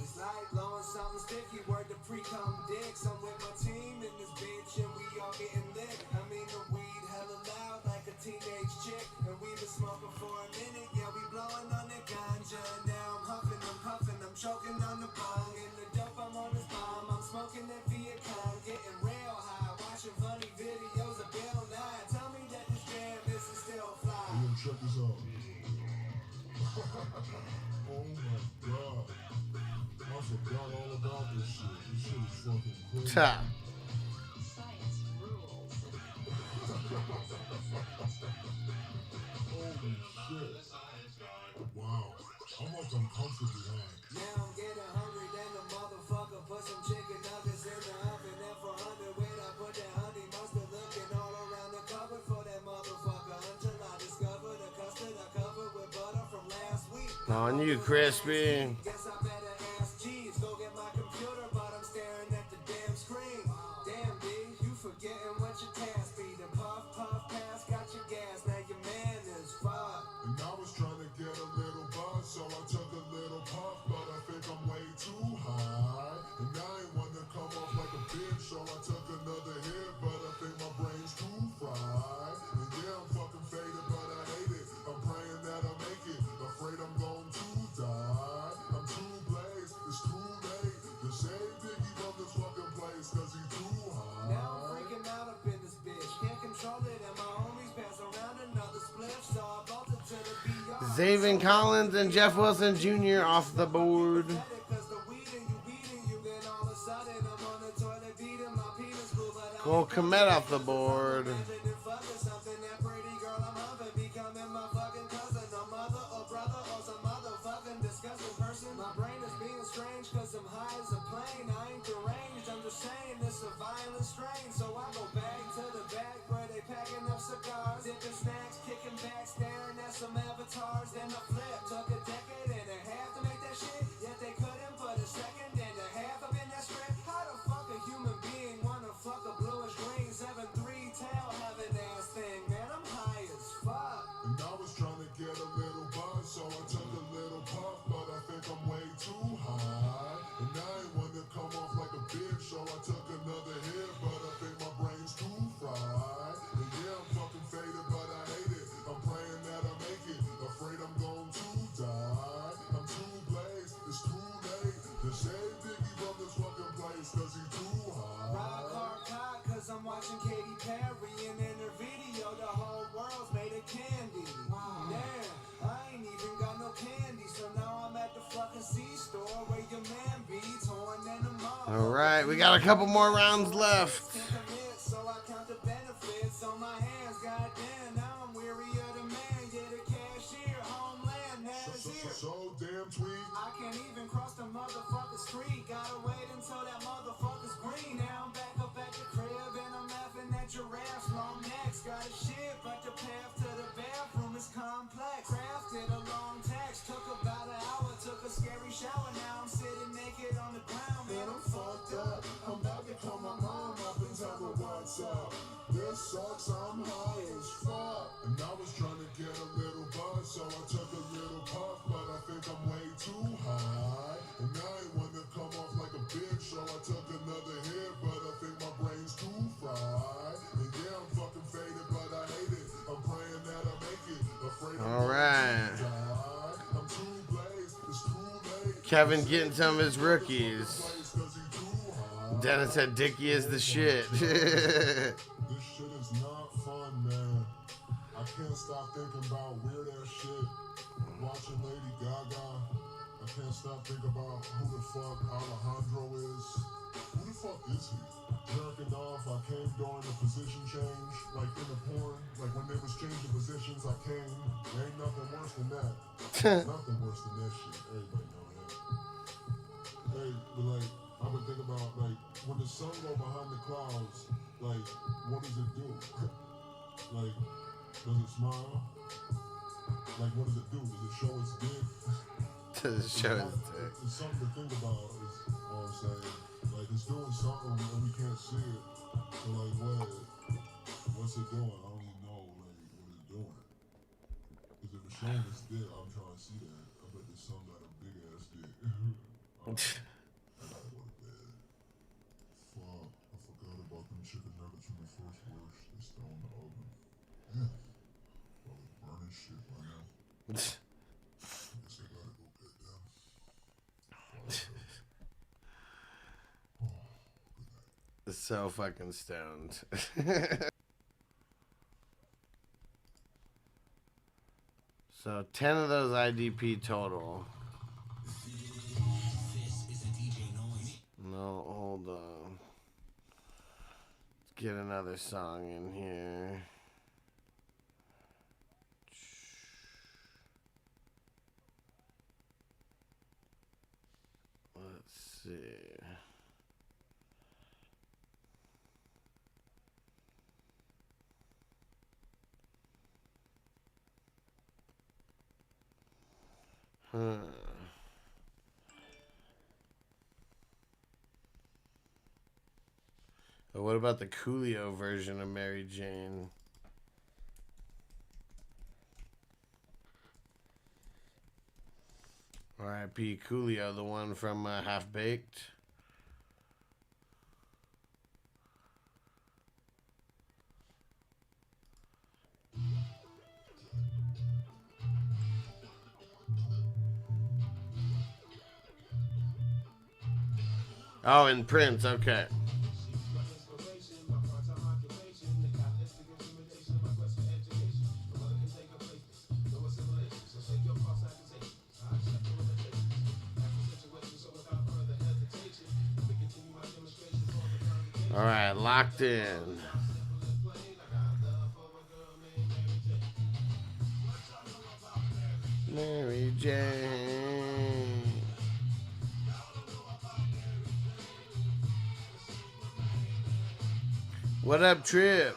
It's like blowing something sticky. Word to pre-cum dicks. I'm with my team in this bitch and we all getting lit. I mean the weed hella loud like a teenage chick. And we been smoking for a minute, yeah, we blowing on the ganja. Now I'm huffing, I'm puffing, I'm choking on the bong. In the dope, I'm on this bomb. I'm smoking that Vietcong, getting real high. Watching funny videos of Bill Nye. Tell me that this jam is still fly. Yo, check this out. Oh my god. I forgot all about this shit. This shit is fucking crazy. Top. Holy shit. Wow. How much uncomfortable high. Now I'm getting hungry, then the motherfucker put some chicken nuggets in the oven. And for 100 when I put that honey mustard looking all around the cupboard for that motherfucker. Until I discovered a custard I covered with butter from last week. On you, Crispy. Guess I better ask Jeeves, go get my computer, but I'm staring at the damn screen. Damn, D, you forgetting what your task be. The puff, pass, got your gas, now your man is fucked. And I was trying to get a little buzz, so I took a little puff, but I think I'm way too high. And I ain't want to come off like a bitch, so I took another hit, but I think my brain's too fried. And yeah, I'm Zaven Collins and Jeff Wilson Jr. off the board. Cole Kmet off the board. My brain is being strange cause I'm high as a plane. I ain't deranged, I'm just saying it's a violent strain. So I go back to the back where they packing up cigars, dipping snacks, kicking back, staring at some avatars. Then I flip, took a decade and a half to make that shit. Yet they couldn't put a second and a half up in that script. How the fuck a human being wanna fuck a bluish green 7-3 tail having ass thing? Man, I'm high as fuck. And I was trying to get a little buzz, so I took a little puff, but I think I'm way too high. And I ain't want to come off like a bitch, so I took another hit, but I think my brain's too fried. And yeah, I'm fucking faded, but I hate it. I'm praying that I make it, afraid I'm going to die. I'm too blazed, it's too late to save Biggie from this fucking place, cause he's too high. Rock hard cock, cause I'm watching Katy Perry, and in her video, the whole world's made of candy. Damn, I ain't even got no candy, so now I'm at the fucking C-store where your man be torn in the mall. All right, we got a couple more rounds left. So I count the benefits on my hands, goddamn, now I'm weary of the man, yeah, the cashier, homeland, that is it. So damn tweet. I can't even cross the motherfucking street. Gotta wait until that motherfucker's green. Now I'm back up at the crib and I'm laughing at giraffes. Long necks, got a shit, but the path to the bathroom is complex. Crafted a long text, took about an hour, took a scary shower. Now I'm sitting naked on the ground. Man, I'm fucked up. I'm about to call my mom up and tell her what's up. This sucks, I'm high as fuck. And I was trying to get a little buzz, so I took a little puff, but I think I'm way too high. And I ain't want to come off like a bitch, so I took another hit, but I think my brain's too fried. And yeah, I'm fucking faded, but I hate it. I'm praying that I make it, afraid All right. I'm too blazed, it's too late. Kevin getting some of his rookies. Dennis said Dickie is the shit. This shit is not fun, man. I can't stop thinking about weird ass shit. Watching Lady Gaga. I can't stop thinking about who the fuck Alejandro is. Who the fuck is he? Jerking off, I came during the position change. Like in the porn, like when they was changing positions, I came. There ain't nothing worse than that. Nothing worse than that shit. Everybody know that. Hey, but like, I've been thinking about, like, when the sun go behind the clouds, like, what does it do? Like, does it smile? Like, what does it do? Does it show its dick? Does it show its dick? It's something to think about, is all I'm saying. Like, it's doing something and we can't see it. So, like, what's it doing? I don't even know, like, what it's doing. Because if it's showing its dick, I'm trying to see that. I bet the sun got a big-ass dick. Chicken nuggets from the first worst. They still in the oven. Yeah. Probably burning shit right now. I guess I gotta go get them. Oh, good night. So fucking stoned. So 10 of those IDP total. No, hold on. Get another song in here. Let's see. But what about the Coolio version of Mary Jane? R.I.P. Coolio, the one from Half Baked. Oh, and Prince, okay. All right, locked in. Mary Jane. What up, Trip?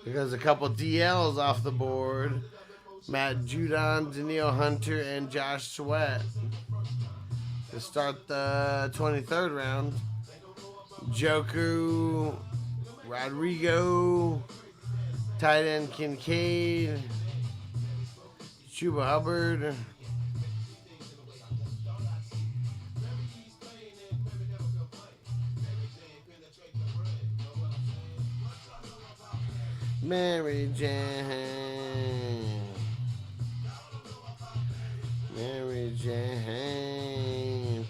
Because a couple DLs off the board. Matt Judon, Daniil Hunter, and Josh Sweat to start the 23rd round. Joku, Rodrigo, tight end Kincaid, Chuba Hubbard, Mary Jane. Mary Jane.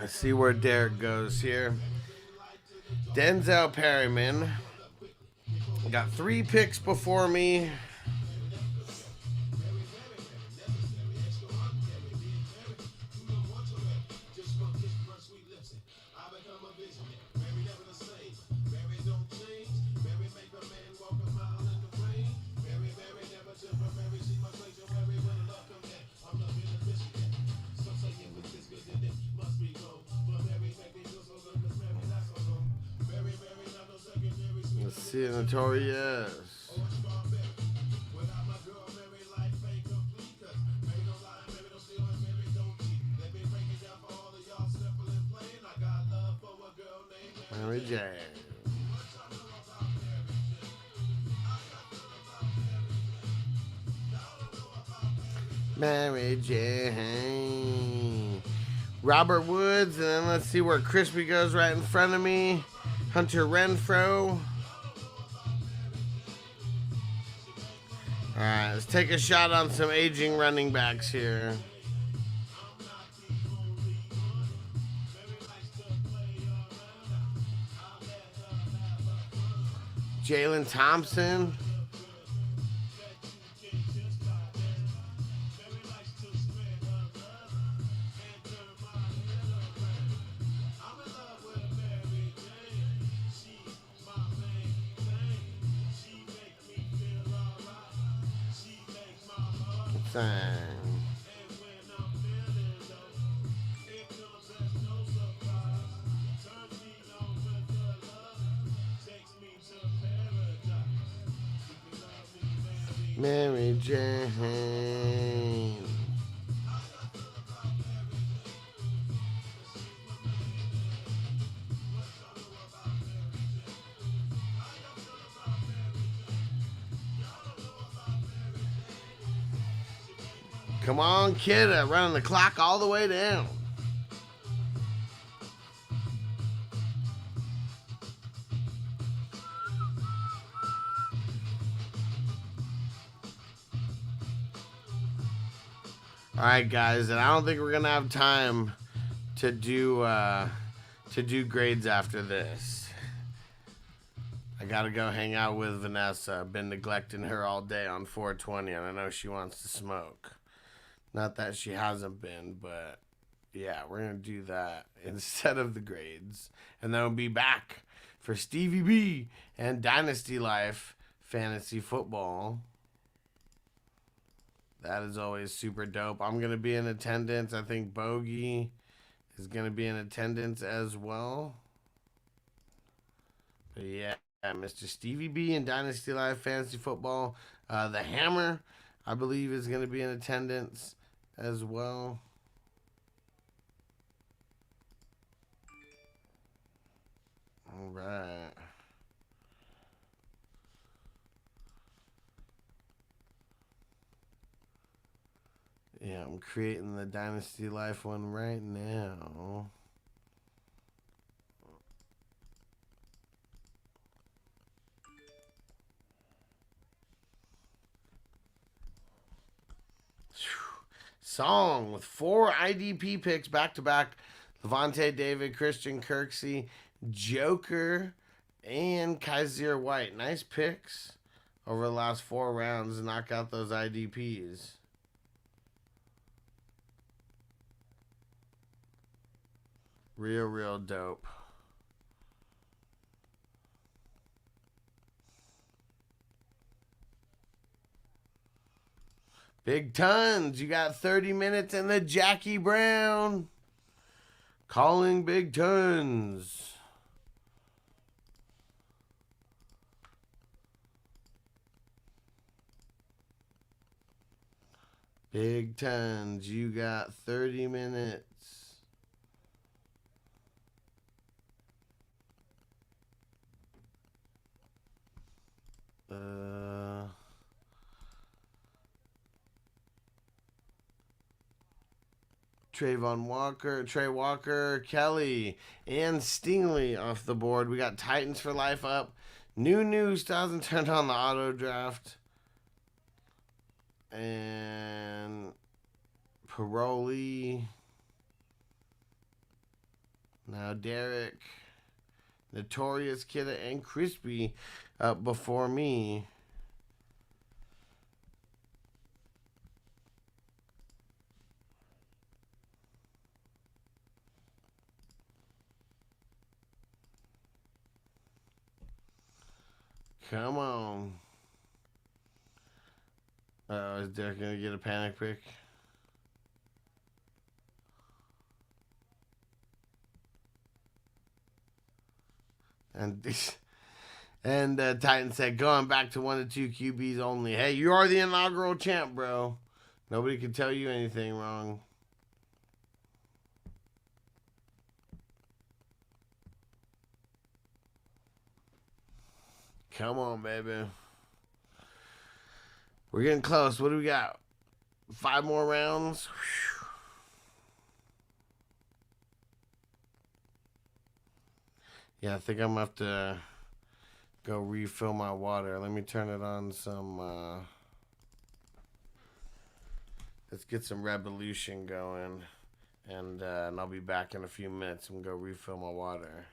Let's see where Derek goes here. Denzel Perryman. Got 3 picks before me. Let's see, Notorious. Mary Jane. Mary Jane. Robert Woods, and then let's see where Crispy goes right in front of me. Hunter Renfro. Alright, let's take a shot on some aging running backs here. Jalen Thompson. Thing. Mary Jane. Come on, kid, running the clock all the way down. All right, guys, and I don't think we're gonna have time to do grades after this. I gotta go hang out with Vanessa. I've been neglecting her all day on 420, and I know she wants to smoke. Not that she hasn't been, but yeah, we're going to do that instead of the grades. And then we'll be back for Stevie B and Dynasty Life Fantasy Football. That is always super dope. I'm going to be in attendance. I think Bogey is going to be in attendance as well. But yeah, Mr. Stevie B and Dynasty Life Fantasy Football. The Hammer, I believe, is going to be in attendance as well. All right. Yeah, I'm creating the Dynasty Life one right now. Song with 4 IDP picks back to back. Levante David, Christian Kirksey, Joker, and Kaiser White. Nice picks over the last 4 rounds to knock out those IDPs. Real dope. Big Tons, you got 30 minutes in the Jackie Brown. Calling Big Tons. Big Tons, you got 30 minutes. Trey Walker, Kelly, and Stingley off the board. We got Titans for life up. New still hasn't turned on the auto draft. And Paroli. Now Derek, Notorious Kidda, and Crispy up before me. Come on. Is Derek going to get a panic pick? And Titan said, going back to 1 to 2 QBs only. Hey, you are the inaugural champ, bro. Nobody can tell you anything wrong. Come on, baby. We're getting close. What do we got? 5 more rounds? Whew. Yeah, I think I'm going to have to go refill my water. Let me turn it on some... let's get some Revolution going. And I'll be back in a few minutes and go refill my water.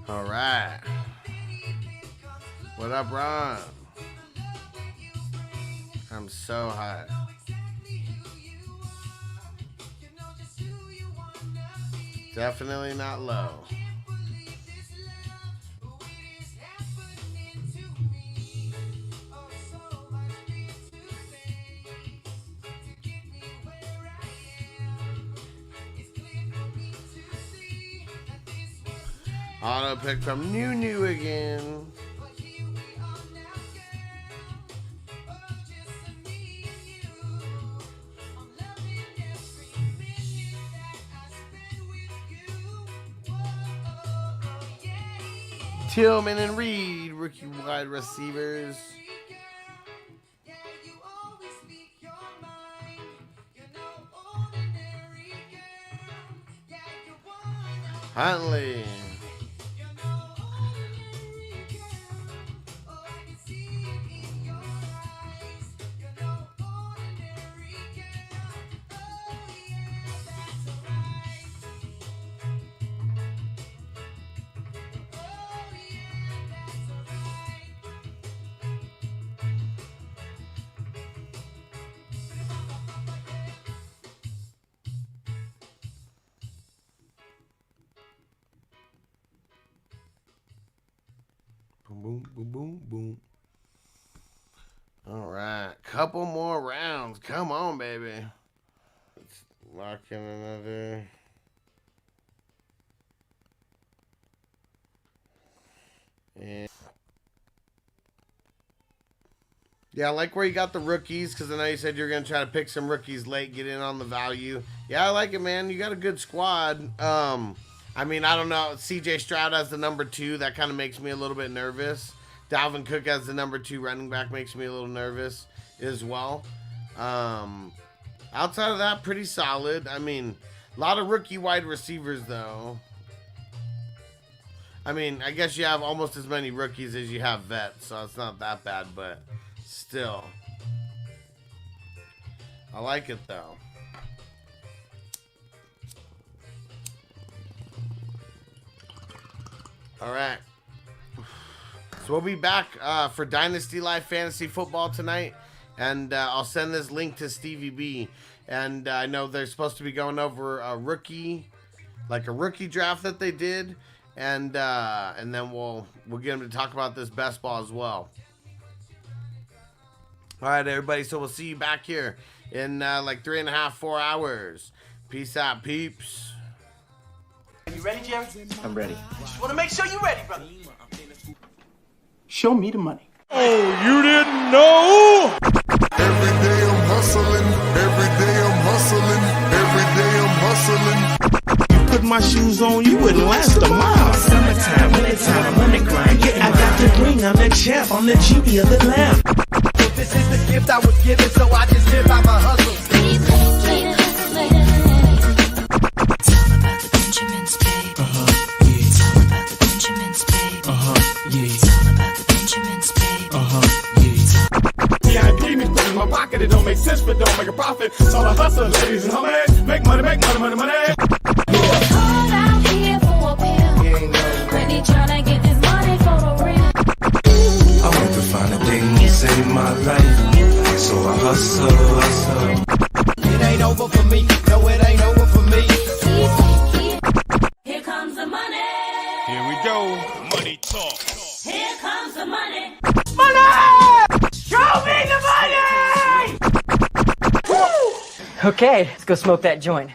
All right. What up, Ron? I'm so hot. Definitely not low. Auto pick from New again. Tillman and Reed, rookie wide receivers. Huntley. Boom, boom, boom, boom. All right, couple more rounds. Come on, baby. Let's lock in another. And yeah, I like where you got the rookies, because I know you said you're going to try to pick some rookies late, get in on the value. Yeah, I like it, man. You got a good squad. I mean, I don't know. CJ Stroud as the number 2. That kind of makes me a little bit nervous. Dalvin Cook as the number 2 running back makes me a little nervous as well. Outside of that, pretty solid. I mean, a lot of rookie wide receivers, though. I mean, I guess you have almost as many rookies as you have vets, so it's not that bad, but still. I like it, though. All right. So we'll be back for Dynasty Life Fantasy Football tonight. And I'll send this link to Stevie B. And I know they're supposed to be going over a rookie, like a rookie draft that they did. And then we'll get them to talk about this best ball as well. All right, everybody. So we'll see you back here in like 3.5, 4 hours. Peace out, peeps. You ready, Jerry? I'm ready. Just want to make sure you're ready, brother. Show me the money. Oh, you didn't know? Every day I'm hustling. Every day I'm hustling. Every day I'm hustling. You put my shoes on, you wouldn't last a mile. Summertime, wintertime, I'm on the grind. Yeah, I got the ring, I'm the champ, I'm the genie of the lamp. This is the gift I was given, so I just live by my hustle. My pocket, it don't make sense, but don't make a profit. So I hustle, ladies and homies. Make money, money. Hard out here for a pill. Really tryna get this money for the real. I want to find a thing to save my life. So I hustle. It ain't over for me. No, it ain't over for me. Here comes the money. Here we go. Money talk. Here comes the money. Show me the money! Okay, let's go smoke that joint.